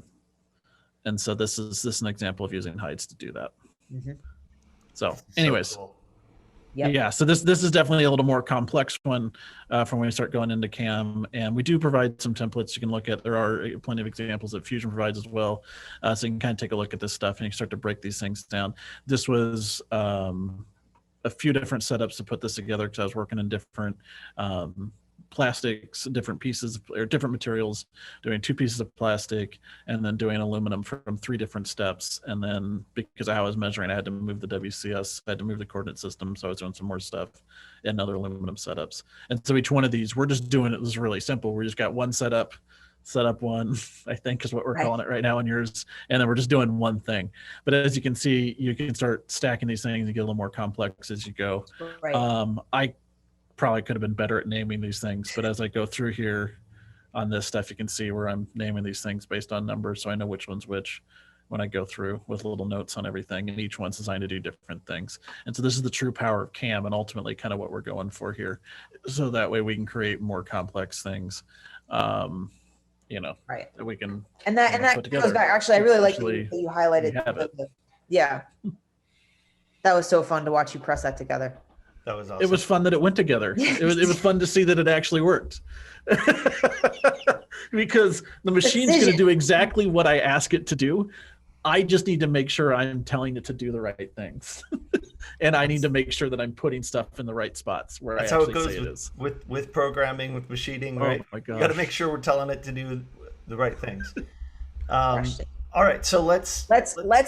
And so this is an example of using heights to do that. Mm-hmm. So anyways, cool. Yep. Yeah, so this is definitely a little more complex one from when we start going into CAM, and we do provide some templates you can look at. There are plenty of examples that Fusion provides as well, so you can kind of take a look at this stuff and you start to break these things down. This was a few different setups to put this together because I was working in different plastics, different pieces or different materials, doing 2 pieces of plastic and then doing aluminum from 3 different steps. And then because I was measuring, I had to move the WCS, I had to move the coordinate system. So I was doing some more stuff and other aluminum setups. And so each one of these, we're just doing it was really simple. We just got one setup one, I think is what we're calling it right now in yours. And then we're just doing one thing. But as you can see, you can start stacking these things and get a little more complex as you go. Right. I probably could have been better at naming these things, but as I go through here on this stuff, you can see where I'm naming these things based on numbers, so I know which one's which when I go through with little notes on everything, and each one's designed to do different things. And so this is the true power of CAM, and ultimately kind of what we're going for here, so that way we can create more complex things, you know, right, that we can and that goes back. Actually, I really like that you highlighted yeah, that was so fun to watch you press that together. That was awesome. It was fun that it went together. It was fun to see that it actually worked. Because the machine's going to do exactly what I ask it to do. I just need to make sure I'm telling it to do the right things. And I need to make sure that I'm putting stuff in the right spots where I actually say it is. With programming, with machining, right? Oh my gosh. You got to make sure we're telling it to do the right things. All right, so let's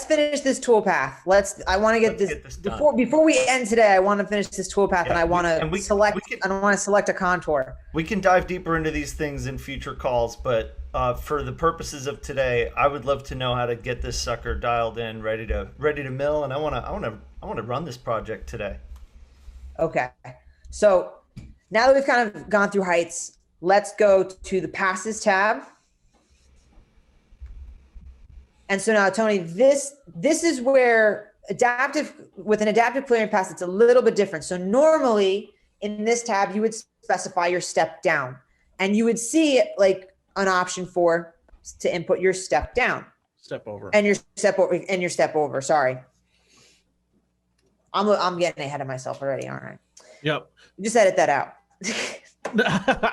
finish this toolpath. I want to get this before we end today. I want to finish this toolpath, and I want to select a contour. We can dive deeper into these things in future calls, but for the purposes of today, I would love to know how to get this sucker dialed in, ready to mill, and I want to run this project today. Okay, so now that we've kind of gone through heights, let's go to the passes tab. And so now, Tony, this is where with an adaptive clearing pass, it's a little bit different. So normally in this tab, you would specify your step down, and you would see like an option to input your step down, step over, and your step over. Sorry, I'm getting ahead of myself already, aren't I? Yep. Just edit that out.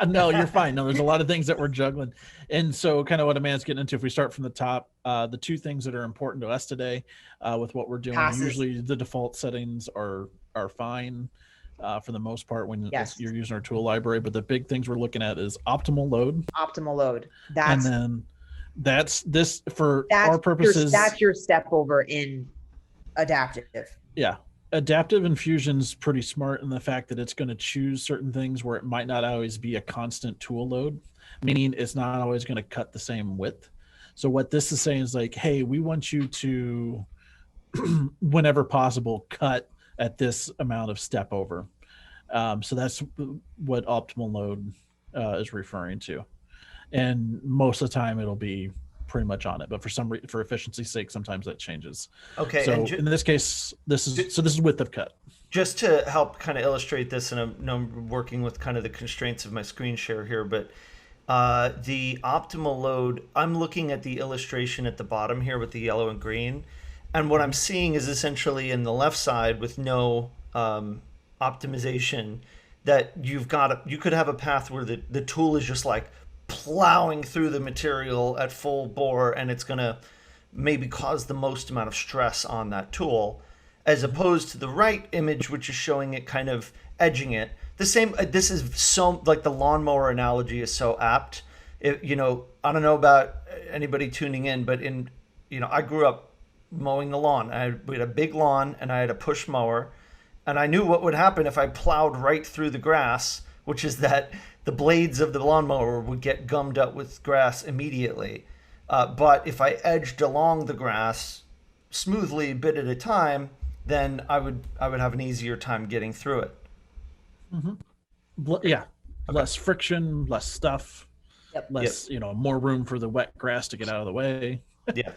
No, you're fine. No, there's a lot of things that we're juggling. And so kind of what Amanda's getting into, if we start from the top, the 2 things that are important to us today with what we're doing, usually the default settings are fine for the most part when you're using our tool library. But the big things we're looking at is optimal load. Optimal load. That's our purposes. That's your step over in adaptive. Yeah. Adaptive Infusion's pretty smart in the fact that it's going to choose certain things where it might not always be a constant tool load, meaning it's not always going to cut the same width. So what this is saying is like, hey, we want you to, whenever possible, cut at this amount of step over. So that's what optimal load is referring to. And most of the time it'll be pretty much on it, but for efficiency's sake, sometimes that changes. Okay. So in this case, this is width of cut. Just to help kind of illustrate this, and I'm working with kind of the constraints of my screen share here, but the optimal load, I'm looking at the illustration at the bottom here with the yellow and green, and what I'm seeing is essentially in the left side with no optimization, that you could have a path where the tool is just like plowing through the material at full bore, and it's going to maybe cause the most amount of stress on that tool, as opposed to the right image, which is showing it kind of edging it. This is so, like, the lawnmower analogy is so apt. I don't know about anybody tuning in, but I grew up mowing the lawn. We had a big lawn and I had a push mower, and I knew what would happen if I plowed right through the grass, which is that the blades of the lawnmower would get gummed up with grass immediately. But if I edged along the grass smoothly, a bit at a time, then I would have an easier time getting through it. Mm-hmm. Yeah, okay. Less friction, less stuff, less more room for the wet grass to get out of the way. Yeah,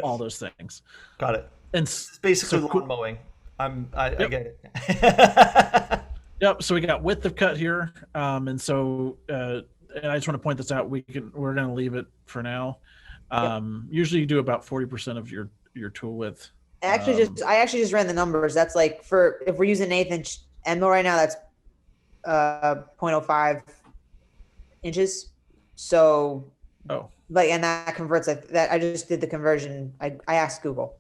all those things. Got it. And it's basically lawn mowing. I get it. Yep. So we got width of cut here, and so and I just want to point this out. We're going to leave it for now. Usually you do about 40% of your tool width I actually just ran the numbers. That's like for if we're using an 1/8 inch end mill right now, that's 0.05 inches. So like, and that converts like that. I just did the conversion. I asked Google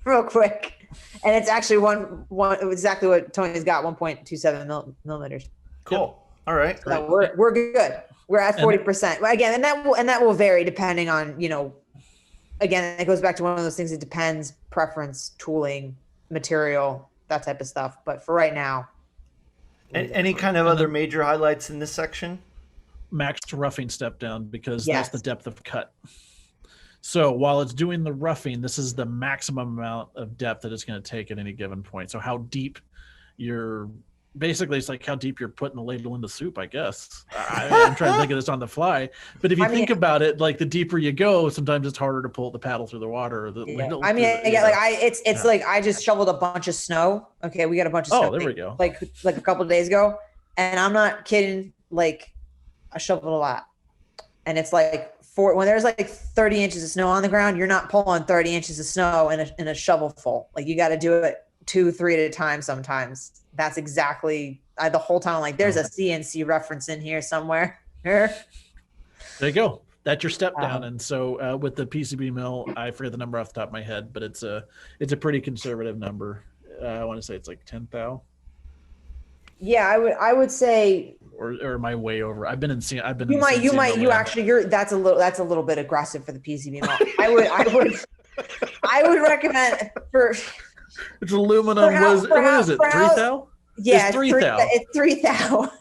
real quick, and it's actually one exactly what Tony's got, 1.27 millimeters. Cool. Yep. All right. So we're good. We're at 40%. Again, and that will vary depending on, again, it goes back to one of those things. It depends, preference, tooling, material, that type of stuff. But for right now. Any kind of other major highlights in this section? Max roughing step down, because that's the depth of cut. So while it's doing the roughing, this is the maximum amount of depth that it's going to take at any given point. So how deep basically it's like how deep you're putting the ladle in the soup, I guess. I'm trying to think of this on the fly, but if you think about it, like the deeper you go, sometimes it's harder to pull the paddle through the water. Or the ladle like I just shoveled a bunch of snow. Okay, we got a bunch of snow. Oh, there we go. Like a couple of days ago, and I'm not kidding. Like I shoveled a lot, and it's like when there's like 30 inches of snow on the ground, you're not pulling 30 inches of snow in a shovel full. Like you got to do it 2-3 at a time sometimes. That's exactly the whole time. Like there's a CNC reference in here somewhere. There you go. That's your step down. And so with the PCB mill, I forget the number off the top of my head, but it's a pretty conservative number. I want to say it's like 10 thou. Yeah, I would say. Or am I way over? That's a little bit aggressive for the PCB mill. I would recommend for. It's aluminum. What is it? 3 thou? Yeah, it's 3 thou. It's 3 thou.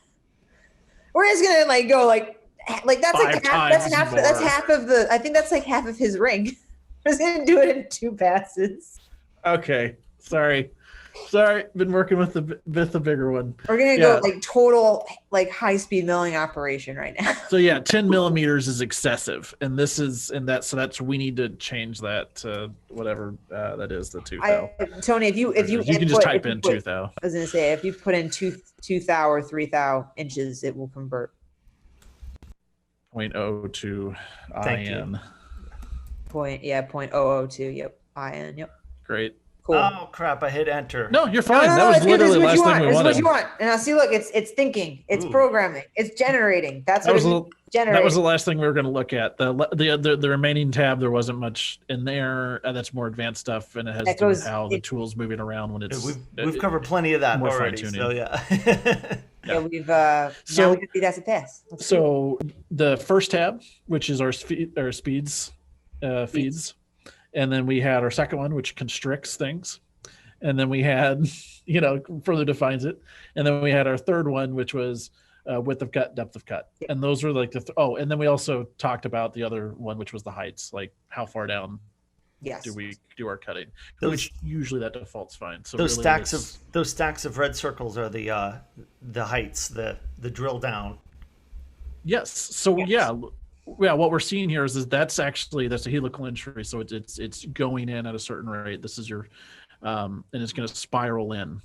We're just gonna go like that's like half of the. I think that's like half of his ring. We're just gonna do it in 2 passes. Okay, sorry, been working with the bigger one. We're gonna go like total high speed milling operation right now. So 10 millimeters is excessive, and that's we need to change that to whatever that is, the 2 thou. Tony, if you can just type in 2 thou. I was gonna say if you put in 2 thou or 3 thou inches, it will convert. 0.02 IN. 0.002. Yep, IN. Yep. Great. Cool. Oh crap! I hit enter. No, you're fine. That was literally the last thing we wanted. This is what you want. And now see, look, it's thinking, it's programming, it's generating. That was the last thing we were going to look at. The remaining tab, there wasn't much in there. That's more advanced stuff, and it has to do with how the tool's moving around when it's. We've covered plenty of that more already. fine-tuning. So yeah. We've now we can see that's a pass. So the first tab, which is our speeds, feeds. And then we had our second one, which constricts things. And then we had, further defines it. And then we had our third one, which was width of cut, depth of cut. And those were like and then we also talked about the other one, which was the heights, like how far down do we do our cutting, which usually that default's fine. So those stacks of red circles are the heights, the drill down. Yes. So what we're seeing here is that's a helical entry, so it's going in at a certain rate. This is your and it's going to spiral in,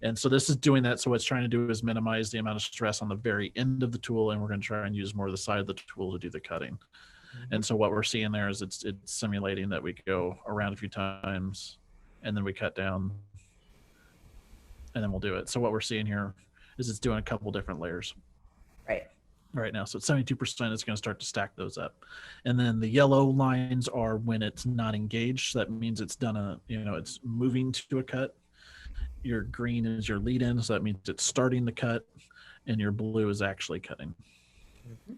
and so this is doing that. So what it's trying to do is minimize the amount of stress on the very end of the tool, and we're going to try and use more of the side of the tool to do the cutting. Mm-hmm. And so what we're seeing there is it's simulating that we go around a few times, and then we cut down, and then we'll do it. So what we're seeing here is it's doing a couple different layers. Right now. So at 72%, it's going to start to stack those up. And then the yellow lines are when it's not engaged. So that means it's done it's moving to a cut. Your green is your lead in. So that means it's starting the cut, and your blue is actually cutting. Mm-hmm.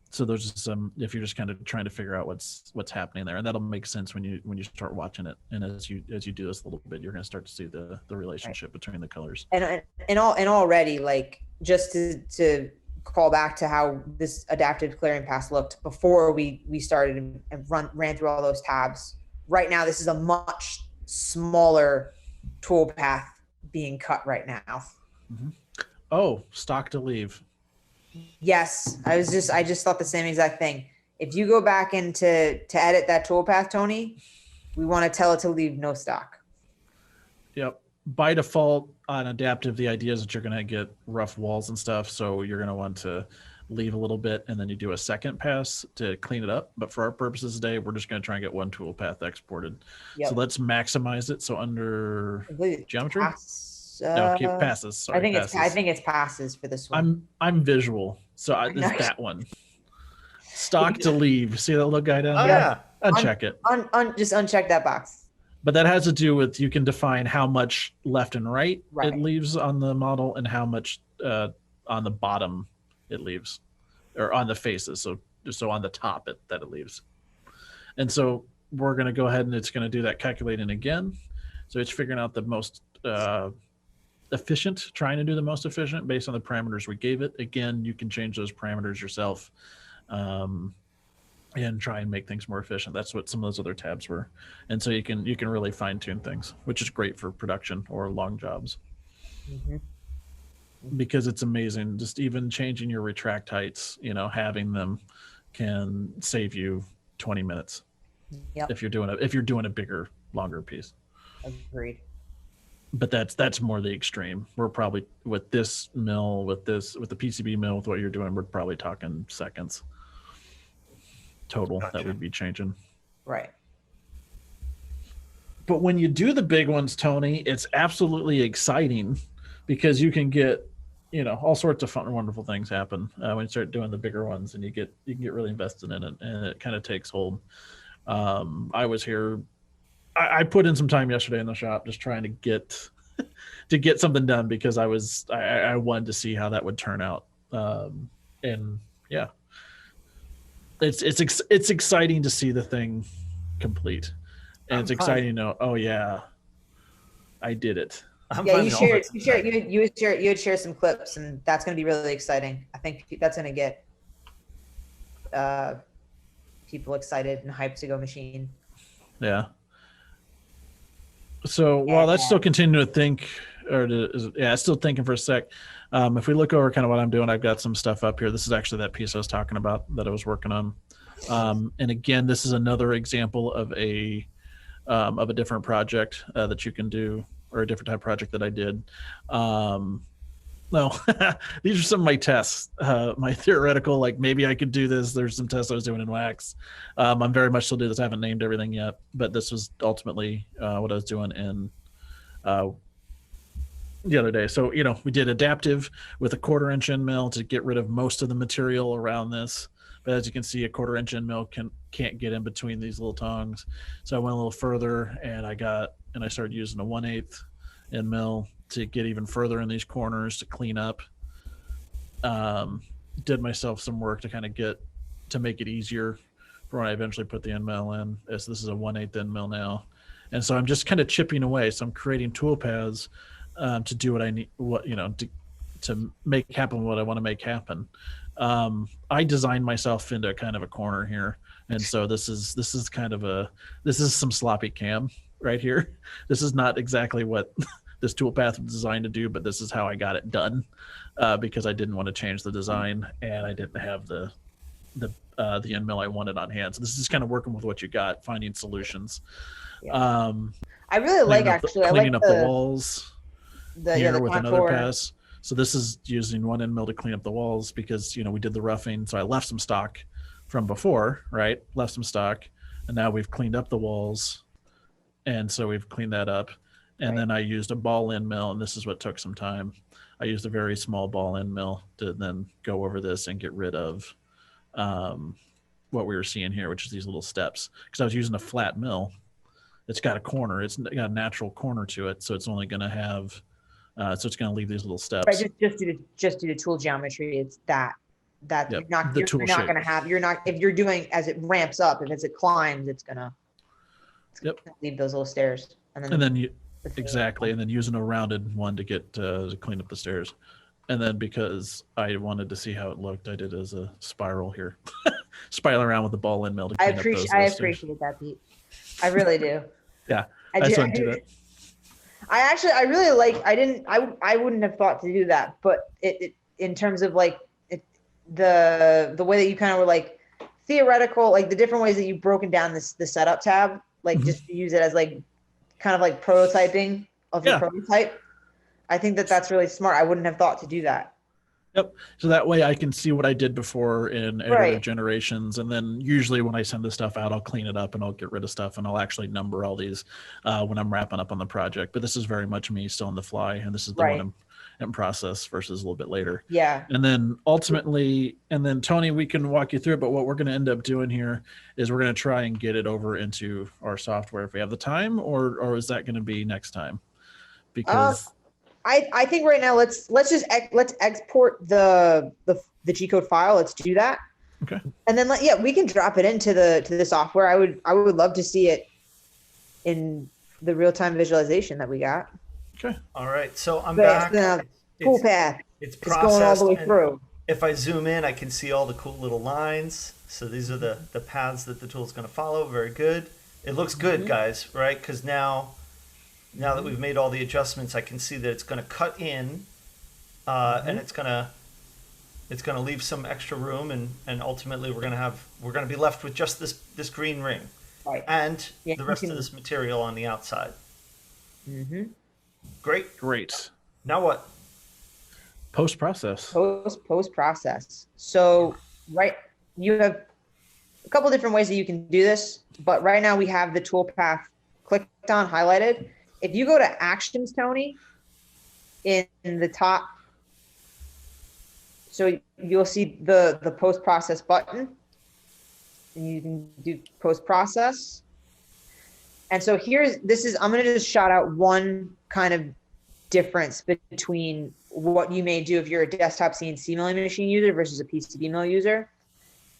So there's some, if you're just kind of trying to figure out what's happening there, and that'll make sense when you start watching it. And as you do this a little bit, you're going to start to see the relationship between the colors. And already, like, just to call back to how this adaptive clearing pass looked before we started and ran through all those tabs. Right now, this is a much smaller tool path being cut right now. Mm-hmm. Oh, stock to leave. Yes, I just thought the same exact thing. If you go back in to edit that tool path, Tony, we want to tell it to leave no stock. Yep. By default on adaptive, the idea is that you're going to get rough walls and stuff. So you're going to want to leave a little bit, and then you do a second pass to clean it up. But for our purposes today, we're just going to try and get one tool path exported. Yep. So let's maximize it. So under I believe it's geometry, pass, passes. Sorry, I think passes. I think it's passes for this one. I'm visual, so it's Nice. that one. Stock to leave. See that little guy down Oh there? yeah. Uncheck it. Just uncheck that box. But that has to do with you can define how much left and right, Right. it leaves on the model and how much on the bottom it leaves, or on the faces. So on the top that it leaves. And so we're going to go ahead and it's going to do that calculating again. So it's figuring out the most efficient, trying to do the most efficient based on the parameters we gave it. Again, you can change those parameters yourself. And try and make things more efficient. That's what some of those other tabs were. And so you can really fine tune things, which is great for production or long jobs. Mm-hmm. Because it's amazing. Just even changing your retract heights, having them can save you 20 minutes. Yep. If you're doing a bigger, longer piece. Agreed. But that's more the extreme. We're probably with this mill, with the PCB mill, with what you're doing, we're probably talking seconds total that would be changing. Right. But when you do the big ones, Tony, it's absolutely exciting because you can get, all sorts of fun and wonderful things happen when you start doing the bigger ones, and you can get really invested in it, and it kind of takes hold. I was here. I put in some time yesterday in the shop just trying to get something done because I wanted to see how that would turn out. And yeah. It's exciting to see the thing complete, and it's exciting to know. Oh yeah, I did it. You would share some clips, and that's going to be really exciting. I think that's going to get people excited and hyped to go machine. Yeah. So while that's still continuing to think, still thinking for a sec. If we look over kind of what I'm doing, I've got some stuff up here. This is actually that piece I was talking about that I was working on. And again, this is another example of a different project that you can do, or a different type of project that I did. No, these are some of my tests, my theoretical, like maybe I could do this. There's some tests I was doing in wax. I'm very much still do this. I haven't named everything yet, but this was ultimately what I was doing in the other day. So, we did adaptive with a 1/4 inch end mill to get rid of most of the material around this. But as you can see, a 1/4 inch end mill can't get in between these little tongs. So I went a little further, and I started using a 1/8 end mill to get even further in these corners to clean up. Did myself some work to kind of to make it easier for when I eventually put the end mill in. As this is a 1/8 end mill now. And so I'm just kind of chipping away. So I'm creating tool paths to do what I need, to make happen what I want to make happen. I designed myself into kind of a corner here. And so this is some sloppy cam right here. This is not exactly what this toolpath was designed to do, but this is how I got it done because I didn't want to change the design, and I didn't have the end mill I wanted on hand. So this is kind of working with what you got, finding solutions. Yeah. I really like cleaning up the walls here with contour. another pass. So this is using one end mill to clean up the walls because we did the roughing. So I left some stock from before, right? Left some stock, and now we've cleaned up the walls, and so we've cleaned that up. And then I used a ball end mill, and this is what took some time. I used a very small ball end mill to then go over this and get rid of what we were seeing here, which is these little steps. Because I was using a flat mill. It's got a corner. It's got a natural corner to it, so it's only going to have. So it's going to leave these little steps. Right, just due to tool geometry, it's that Yep. you're not going to have. You're not, if you're doing as it ramps up, if it climbs, it's gonna leave those little stairs. And then you exactly, and then using a rounded one to get to clean up the stairs. And then because I wanted to see how it looked, I did it as a spiral here, spiral around with the ball end mill to clean up those stairs. Appreciate that, Pete. I really do. Yeah, I just want to do that. I really like. I wouldn't have thought to do that, but it in terms of like the way that you kind of were like theoretical, like the different ways that you've broken down the setup tab, like just to use it as like kind of like prototyping of your prototype. I think that's really smart. I wouldn't have thought to do that. Yep. So that way I can see what I did before in iterative Right. generations. And then usually when I send this stuff out, I'll clean it up and I'll get rid of stuff and I'll actually number all these when I'm wrapping up on the project. But this is very much me still on the fly. And this is the Right. one in process versus a little bit later. Yeah. And then ultimately, and then Tony, we can walk you through it. But what we're going to end up doing here is we're going to try and get it over into our software if we have the time, or is that going to be next time? Because I think right now let's export the G code file. Let's do that. Okay. And then we can drop it into the software. I would love to see it in the real time visualization that we got. Okay. All right. So I'm back. Toolpath. It's It's going all the way processed. through. If I zoom in, I can see all the cool little lines. So these are the paths that the tool is going to follow. Very good. It looks good, guys, right? Because now that we've made all the adjustments, I can see that it's going to cut in, and it's going to leave some extra room, and ultimately we're going to be left with just this green ring, Right. and Yeah, the rest you of can- this material on the outside. Mm-hmm. Great. Now what? Post process. Post process. So you have a couple different ways that you can do this, but right now we have the toolpath clicked on, highlighted. If you go to actions, Tony, in the top, so you'll see the post process button, and you can do post process. And so I'm going to just shout out one kind of difference between what you may do if you're a desktop CNC milling machine user versus a PCB mill user.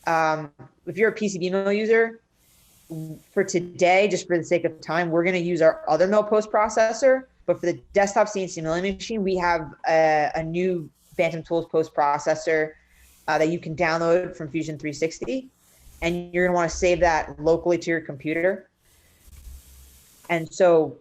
If you're a PCB mill user, for today, just for the sake of time, we're going to use our other mill post processor. But for the desktop CNC milling machine, we have a new Bantam Tools post processor that you can download from Fusion 360, and you're going to want to save that locally to your computer. And so,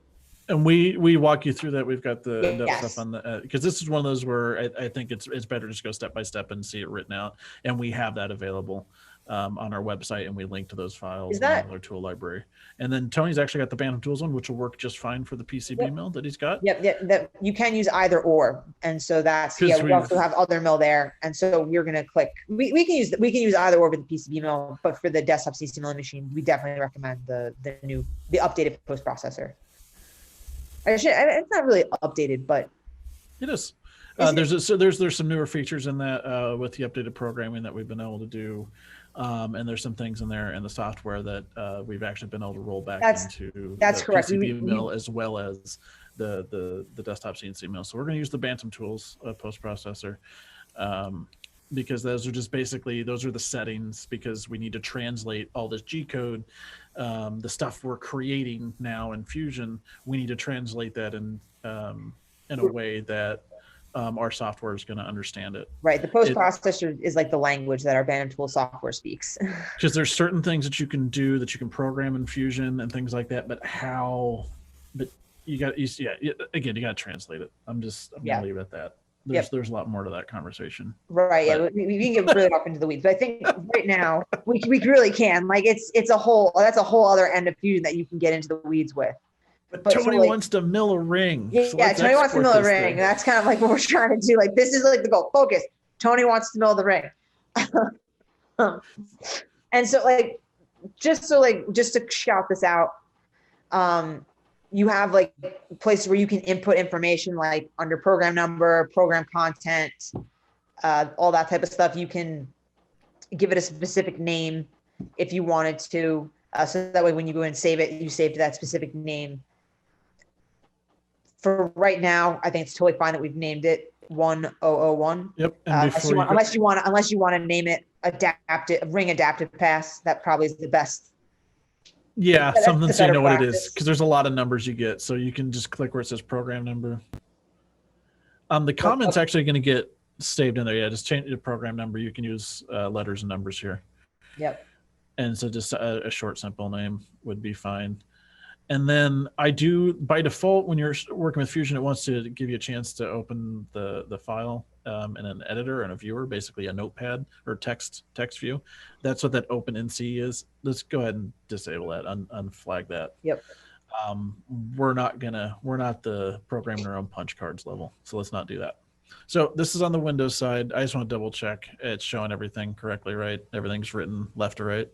and we walk you through that. We've got the in-depth Yes. stuff on the because this is one of those where I think it's better to just go step by step and see it written out, and we have that available on our website, and we link to those files Is that- in our tool library. And then Tony's actually got the Bantam Tools one, which will work just fine for the PCB mill that he's got. that you can use either or, and so that's 'Cause we also have other mill there, and so we're going to click. We can use either or with the PCB mill, but for the desktop CNC milling machine, we definitely recommend the updated post processor. It's not really updated, but It is. Is There's some newer features in that with the updated programming that we've been able to do, and there's some things in there in the software that we've actually been able to roll back into that's the correct. PCB mill as well as the desktop CNC mill. So we're going to use the Bantam Tools post processor because those are just basically those are the settings because we need to translate all this G code, the stuff we're creating now in Fusion. We need to translate that in a way that our software is going to understand it. right, the post processor is like the language that our Bantam Tools software speaks. Because there's certain things that you can do that you can program in Fusion and things like that, but you got to translate it. I'm gonna leave it at that. There's a lot more to that conversation. Right. But, yeah, we can get really off into the weeds, but I think right now we really can. Like that's a whole other end of Fusion that you can get into the weeds with. but so, Tony like- wants to mill a ring. Yeah, So let's Tony wants to export mill a this ring. thing. That's kind of like what we're trying to do. Like this is like the goal. Focus. Tony wants to mill the ring. And so just to shout this out, you have like places where you can input information like under program number, program content, all that type of stuff. You can give it a specific name if you wanted to. So that way when you go and save it, you save to that specific name. For right now, I think it's totally fine that we've named it 1001. Yep. And Unless you want to name it ring adaptive pass, that probably is the best. yeah, that's something the so you better know what it practice. is because there's a lot of numbers you get. So you can just click where it says program number. The comment's actually going to get saved in there. Yeah, just change the program number. You can use letters and numbers here. Yep. And so just a short, simple name would be fine. And then I do, by default, when you're working with Fusion, it wants to give you a chance to open the file in an editor and a viewer, basically a notepad or text view. That's what that OpenNC is. Let's go ahead and disable that, unflag that. Yep. We're not the programming our own punch cards level, so let's not do that. So this is on the Windows side. I just want to double check it's showing everything correctly, right? Everything's written left to right.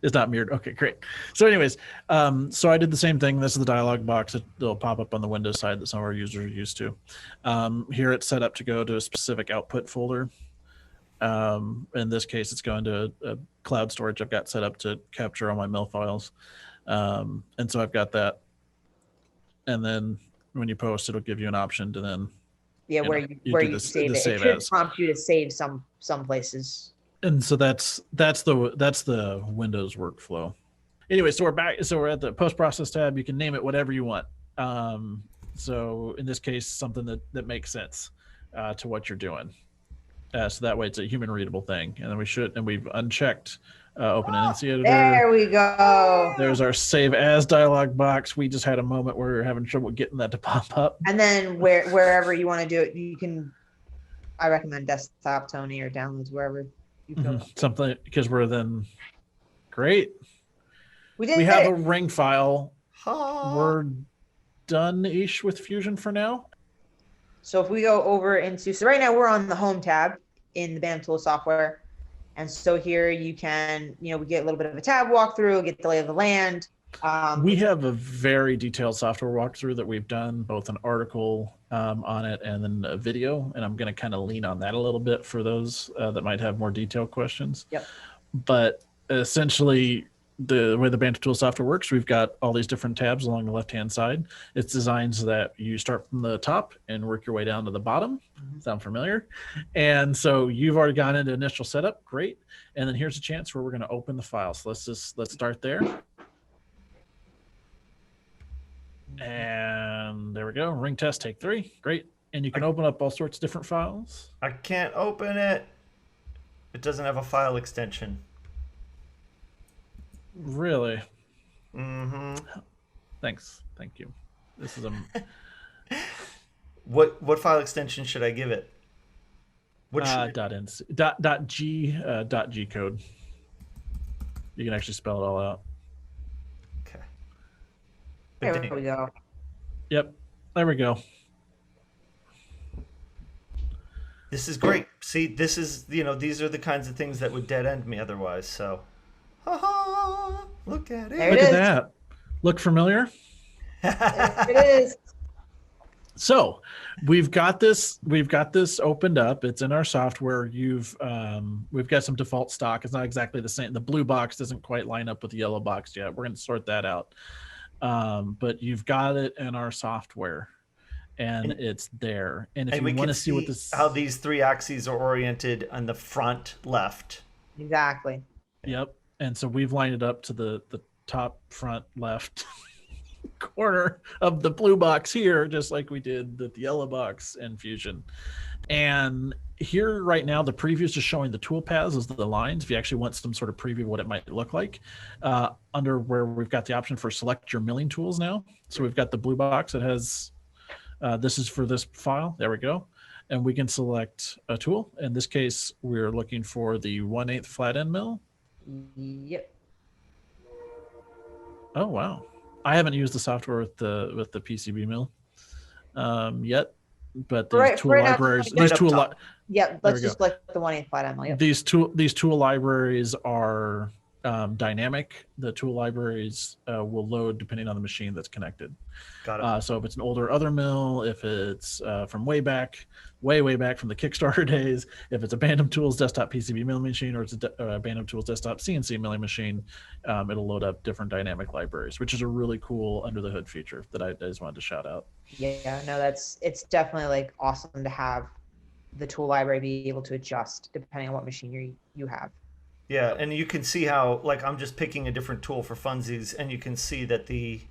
It's not mirrored. Okay, great. So anyways, so I did the same thing. This is the dialog box. It'll pop up on the Windows side that some of our users are used to. Here it's set up to go to a specific output folder. In this case, it's going to a cloud storage I've got set up to capture all my mill files. And so I've got that. And then when you post, it'll give you an option to then where you save it. It should prompt you to save some places. And so that's the Windows workflow. Anyway, so we're back. So we're at the post process tab. You can name it whatever you want. So in this case, something that makes sense to what you're doing. So that way it's a human readable thing. And then we've unchecked open NC editor. There we go. There's our save as dialog box. We just had a moment where we were having trouble getting that to pop up. And then wherever you want to do it, you can, I recommend desktop, Tony, or downloads, wherever you feel. Something, because we're then great. We have a ring file. We're done-ish with Fusion for now. So if we go over into, so right now we're on the home tab in the Bantam Tools software. And so here you can, we get a little bit of a tab walkthrough, get the lay of the land. We have a very detailed software walkthrough that we've done, both an article on it and then a video. And I'm going to kind of lean on that a little bit for those that might have more detailed questions. Yep. But essentially, the way the Bantam Tools software works, we've got all these different tabs along the left-hand side. It's designed so that you start from the top and work your way down to the bottom. Sound familiar? And so you've already gone into initial setup. Great. And then here's a chance where we're going to open the file. So let's start there. And there we go. Ring test take 3. Great. And you can open up all sorts of different files. I can't open it. It doesn't have a file extension. Really? Mm-hmm. Thanks. Thank you. This is a what file extension should I give it? .g code. You can actually spell it all out. Okay. There we go. Yep. There we go. This is great. See, this is, these are the kinds of things that would dead end me otherwise. So, look at it. There Look it at is. that. Look familiar? There it is. So we've got this opened up. It's in our software. We've got some default stock. It's not exactly the same. The blue box doesn't quite line up with the yellow box yet. We're going to sort that out. But you've got it in our software and it's there. And if you want to see what this, how these 3 axes are oriented on the front left. Exactly. Yep. And so we've lined it up to the top front left corner of the blue box here, just like we did the yellow box in Fusion. And here right now, the preview is just showing the toolpaths as the lines. If you actually want some sort of preview of what it might look like, under where we've got the option for select your milling tools now. So we've got the blue box that has, this is for this file. There we go. And we can select a tool. In this case, we're looking for the 1/8 flat end mill. Yep. Oh, wow. I haven't used the software with the PCB mill yet, but these tool libraries, Yep, let's just select the 1/8 flat end mill. Yep. These tool libraries are dynamic. The tool libraries will load depending on the machine that's connected. Got it. So if it's an older other mill, if it's from way back from the Kickstarter days, if it's a Bantam Tools desktop PCB milling machine, or it's a Bantam Tools desktop CNC milling machine, it'll load up different dynamic libraries, which is a really cool under the hood feature that I just wanted to shout out. Yeah, no, it's definitely like awesome to have the tool library be able to adjust depending on what machine you have. Yeah, and you can see how, like, I'm just picking a different tool for funsies, and you can see that the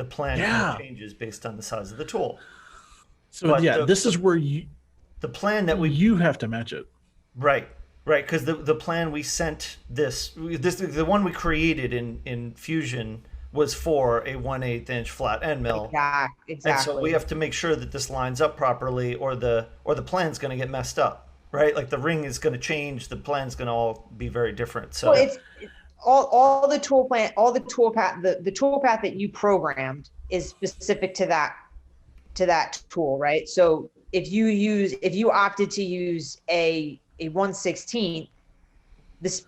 plan kind of changes based on the size of the tool. So but this is where the plan that you have to match it. Right, because the plan we sent the one we created in Fusion was for a 1/8 inch flat end mill. Exactly. And so we have to make sure that this lines up properly, or the plan's going to get messed up. Right, like the ring is going to change. The plan's going to all be very different. So it's all the tool plan, all the toolpath, the toolpath that you programmed is specific to that tool, right? So if you opted to use a 1/16, this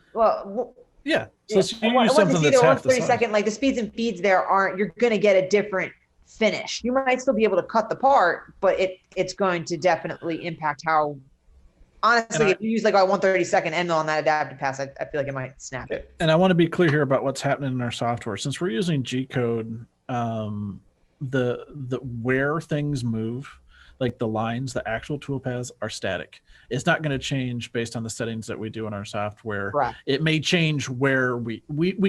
Yeah. So you once use something it's that's either half the size. 1/32, like the speeds and feeds there you're going to get a different finish. You might still be able to cut the part, but it's going to definitely impact how, honestly, if you use like a 1/32 end mill on that adaptive pass, I feel like it might snap it. And I want to be clear here about what's happening in our software. Since we're using G-code, the where things move, like the lines, the actual toolpaths are static. It's not going to change based on the settings that we do in our software. Right. It may change where we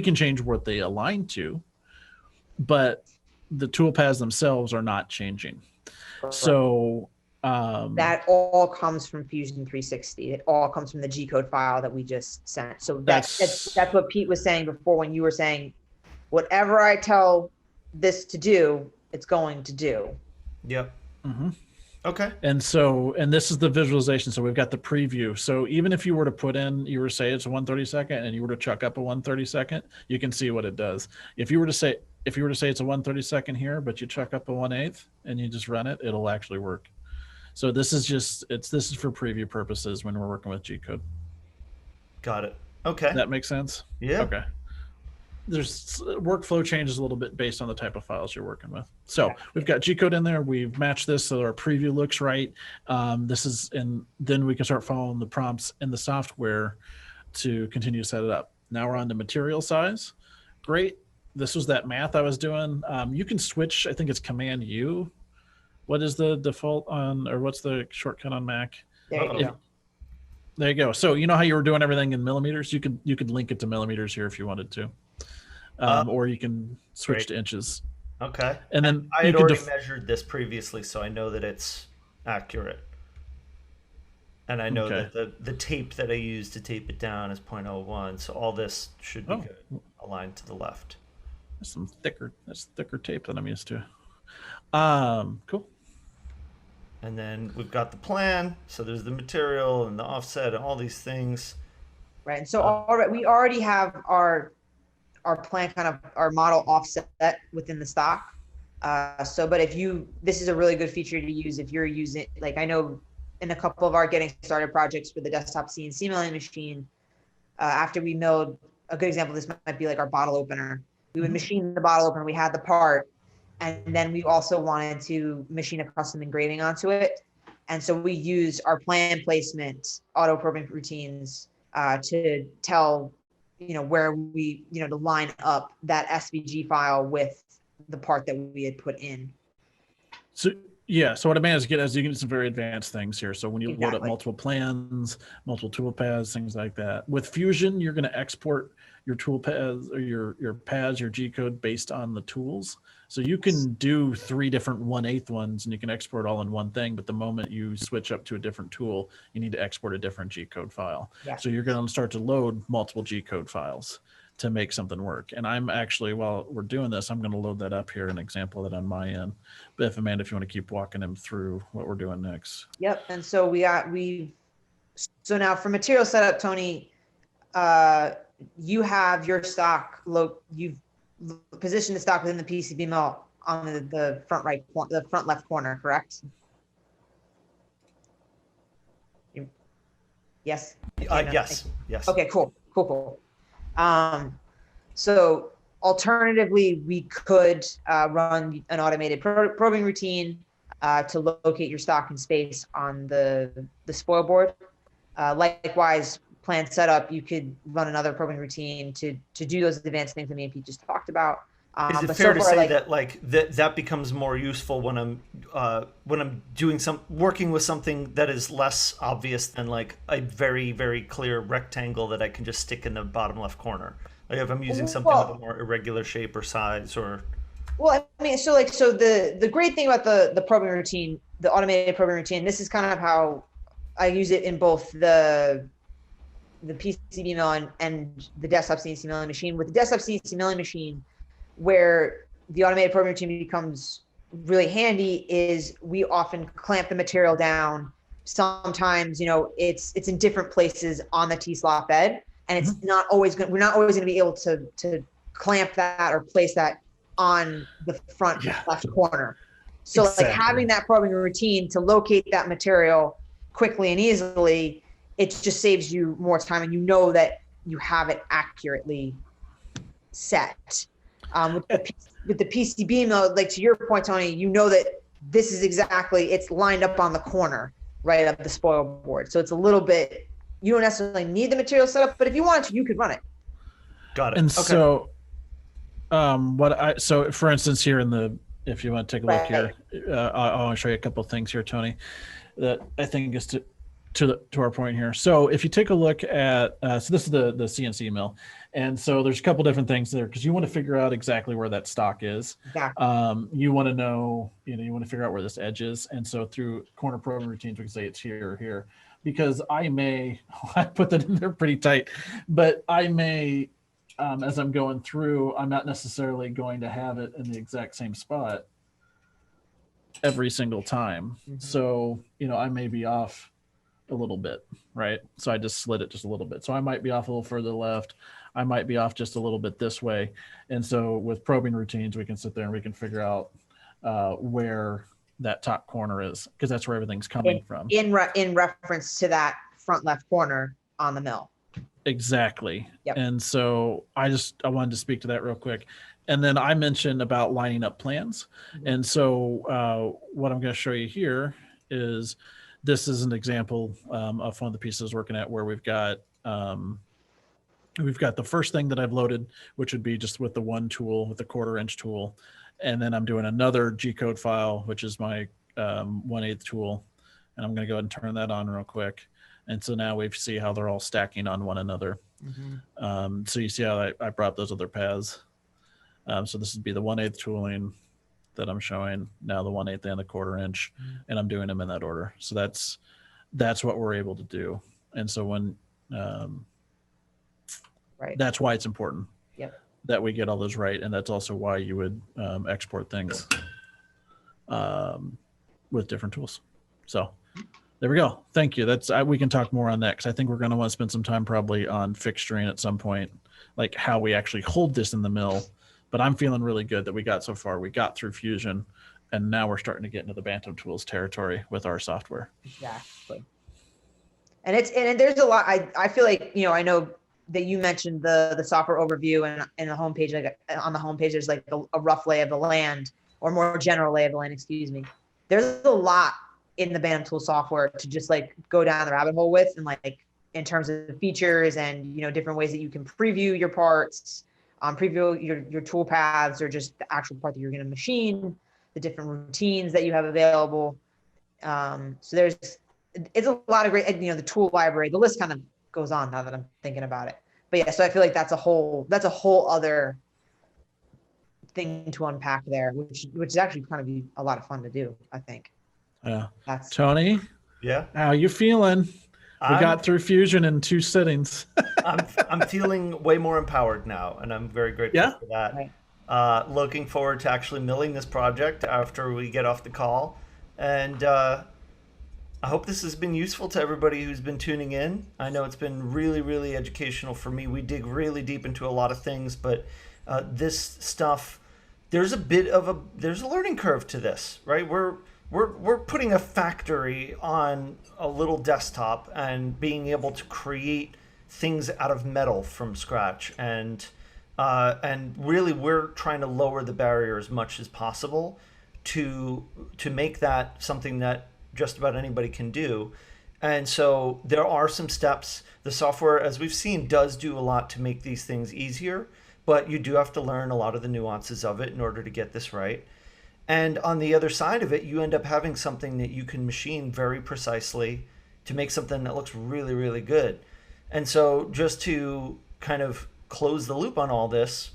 can change what they align to, but the toolpaths themselves are not changing. Correct. So that all comes from Fusion 360. It all comes from the G-code file that we just sent. So that's what Pete was saying before when you were saying, whatever I tell this to do, it's going to do. Yep. Mm-hmm. Okay. And this is the visualization. So we've got the preview. So even if you were to put in, you were to say it's a 1/32 and you were to chuck up a 1/32, you can see what it does. If you were to say it's a 1/32 here, but you chuck up a 1/8 and you just run it, it'll actually work. So this is for preview purposes when we're working with G-code. Got it. Okay. That makes sense? Yeah. Okay. There's workflow changes a little bit based on the type of files you're working with. So we've got G-code in there. We've matched this so our preview looks right. Then we can start following the prompts in the software to continue to set it up. Now we're on to material size. Great. This was that math I was doing. You can switch, I think it's Command U. What is the default or what's the shortcut on Mac? There you go. There you go. So you know how you were doing everything in millimeters? You could link it to millimeters here if you wanted to. Or you can switch to inches. Okay. And then I had already measured this previously, so I know that it's accurate. And I know that the tape that I use to tape it down is 0.01, so all this should be good, aligned to the left. That's thicker tape than I'm used to. Cool. And then we've got the plan, so there's the material and the offset and all these things. Right. And so we already have our plan, kind of our model offset within the stock. But this is a really good feature to use if you're using, like I know in a couple of our getting started projects with the desktop CNC milling machine, after we milled, a good example of this might be like our bottle opener. We would machine the bottle opener, we had the part, and then we also wanted to machine a custom engraving onto it. And so we used our plan placement, auto probing routines to tell, where we, to line up that SVG file with the part that we had put in. So what I managed to get is you can do some very advanced things here. So when you load up multiple plans, multiple toolpaths, things like that. With Fusion, you're going to export your toolpaths or your paths, your G-code based on the tools. So you can do 3 different 1/8 ones and you can export all in one thing. But the moment you switch up to a different tool, you need to export a different G-code file. Yeah. So you're going to start to load multiple G-code files to make something work. And I'm actually, while we're doing this, I'm going to load that up here, an example of that on my end. But Amanda, if you want to keep walking them through what we're doing next. Yep. And so so now for material setup, Tony, you have your stock, you've positioned the stock within the PCB mill on the front left corner, correct? Yes? Yes. Okay, cool. So alternatively, we could run an automated probing routine to locate your stock in space on the spoil board. Likewise, plan setup, you could run another probing routine to do those advanced things that me and Pete just talked about. Is it fair to say that becomes more useful when I'm doing working with something that is less obvious than like a very, very clear rectangle that I can just stick in the bottom left corner? Like if I'm using something with a more irregular shape or size or. Well, I mean, so the great thing about the probing routine, the automated probing routine, this is kind of how I use it in both the PCB mill and the desktop CNC milling machine. With the desktop CNC milling machine, where the automated probing routine becomes really handy is we often clamp the material down. Sometimes, it's in different places on the T-slot bed, and it's not always we're not always going to be able to clamp that or place that on the front left corner. So Exactly. like having that probing routine to locate that material quickly and easily, it just saves you more time, and you know that you have it accurately set. With the PCB mill, like to your point, Tony, you know that this is exactly, it's lined up on the corner, right, of the spoil board. So it's a little bit, you don't necessarily need the material set up, but if you wanted to, you could run it. Got it. And Okay. so, so for instance, here in the, if you want to take a look here, I want to show you a couple of things here, Tony, that I think is to our point here. So if you take a look at, so this is the CNC mill. And so there's a couple different things there because you want to figure out exactly where that stock is. Exactly. You want to know, you want to figure out where this edge is. And so through corner probing routines, we can say it's here or here, because I put that in there pretty tight, but I may, as I'm going through, I'm not necessarily going to have it in the exact same spot every single time. Mhm. So, I may be off a little bit, right? So I just slid it just a little bit. So I might be off a little further left. I might be off just a little bit this way. And so with probing routines, we can sit there and we can figure out where that top corner is, because that's where everything's coming from. In reference to that front left corner on the mill. Exactly. Yep. And so I wanted to speak to that real quick. And then I mentioned about lining up plans. Mhm. And so what I'm going to show you here is, this is an example of one of the pieces I was working at where we've got the first thing that I've loaded, which would be just with the one tool, with the 1/4" tool. And then I'm doing another G-code file, which is my 1/8 tool. And I'm going to go ahead and turn that on real quick. And so now we see how they're all stacking on one another. Mm-hmm. So you see how I brought those other paths. So this would be the 1/8 tooling that I'm showing now, the 1/8 and the 1/4", and I'm doing them in that order. So that's what we're able to do. And so when Right. that's why it's important Yep. that we get all those right. And that's also why you would export things with different tools. So there we go. Thank you. We can talk more on that, because I think we're going to want to spend some time probably on fixturing at some point, like how we actually hold this in the mill. But I'm feeling really good that we got so far. We got through Fusion, and now we're starting to get into the Bantam Tools territory with our software. Exactly. And there's a lot. I feel like, I know that you mentioned the software overview and the homepage. Like on the homepage, there's like a rough lay of the land, or more general lay of the land. Excuse me. There's a lot in the Bantam Tool software to just like go down the rabbit hole with, and like in terms of features and different ways that you can preview your parts. Preview your tool paths, or just the actual part that you're going to machine, the different routines that you have available. So it's a lot of great, the tool library, the list kind of goes on now that I'm thinking about it. But yeah, so I feel like that's a whole other thing to unpack there, which is actually kind of a lot of fun to do, I think. Yeah. That's Tony, Yeah. how you feeling? We got through Fusion in 2 sittings. I'm feeling way more empowered now, and I'm very grateful for that. Right. Looking forward to actually milling this project after we get off the call. And I hope this has been useful to everybody who's been tuning in. I know it's been really, really educational for me. We dig really deep into a lot of things, but this stuff, there's a learning curve to this, right? We're putting a factory on a little desktop and being able to create things out of metal from scratch, and really we're trying to lower the barrier as much as possible to make that something that just about anybody can do. And so there are some steps. The software, as we've seen, does do a lot to make these things easier, but you do have to learn a lot of the nuances of it in order to get this right. And on the other side of it, you end up having something that you can machine very precisely to make something that looks really, really good. And so just to kind of close the loop on all this,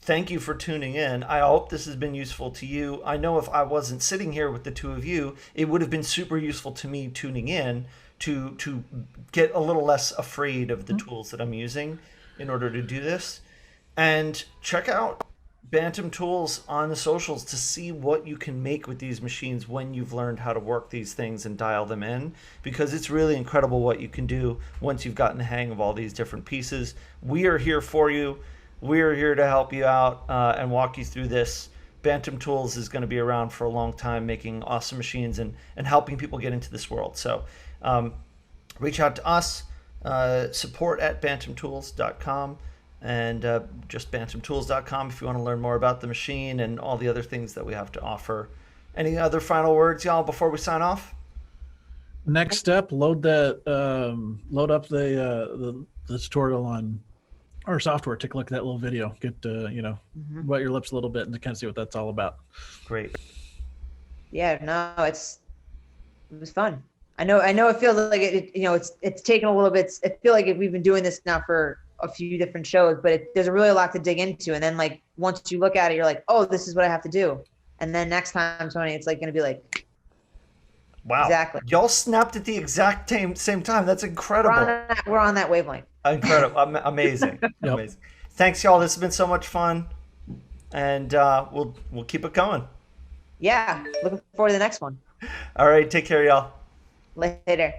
thank you for tuning in. I hope this has been useful to you. I know if I wasn't sitting here with the two of you, it would have been super useful to me tuning in to get a little less afraid of the tools that I'm using in order to do this. And check out Bantam Tools on the socials to see what you can make with these machines when you've learned how to work these things and dial them in, because it's really incredible what you can do once you've gotten the hang of all these different pieces. We are here for you. We're here to help you out and walk you through this. Bantam Tools is going to be around for a long time, making awesome machines and helping people get into this world. So reach out to us, support at bantamtools.com, and just bantamtools.com if you want to learn more about the machine and all the other things that we have to offer. Any other final words, y'all, before we sign off? Next step, load up the tutorial on our software. Take a look at that little video. Get wet your lips a little bit and kind of see what that's all about. Great. Yeah, no, it was fun. I know it feels like it's taken a little bit. I feel like we've been doing this now for a few different shows, but there's really a lot to dig into. And then like once you look at it, you're like, oh, this is what I have to do. And then next time, Tony, it's like going to be like, wow, exactly. Y'all snapped at the exact same time. That's incredible. We're on that wavelength. Incredible. Amazing. Yep. Amazing. Thanks, y'all. This has been so much fun. And we'll keep it going. Yeah. Looking forward to the next one. All right. Take care, y'all. Later.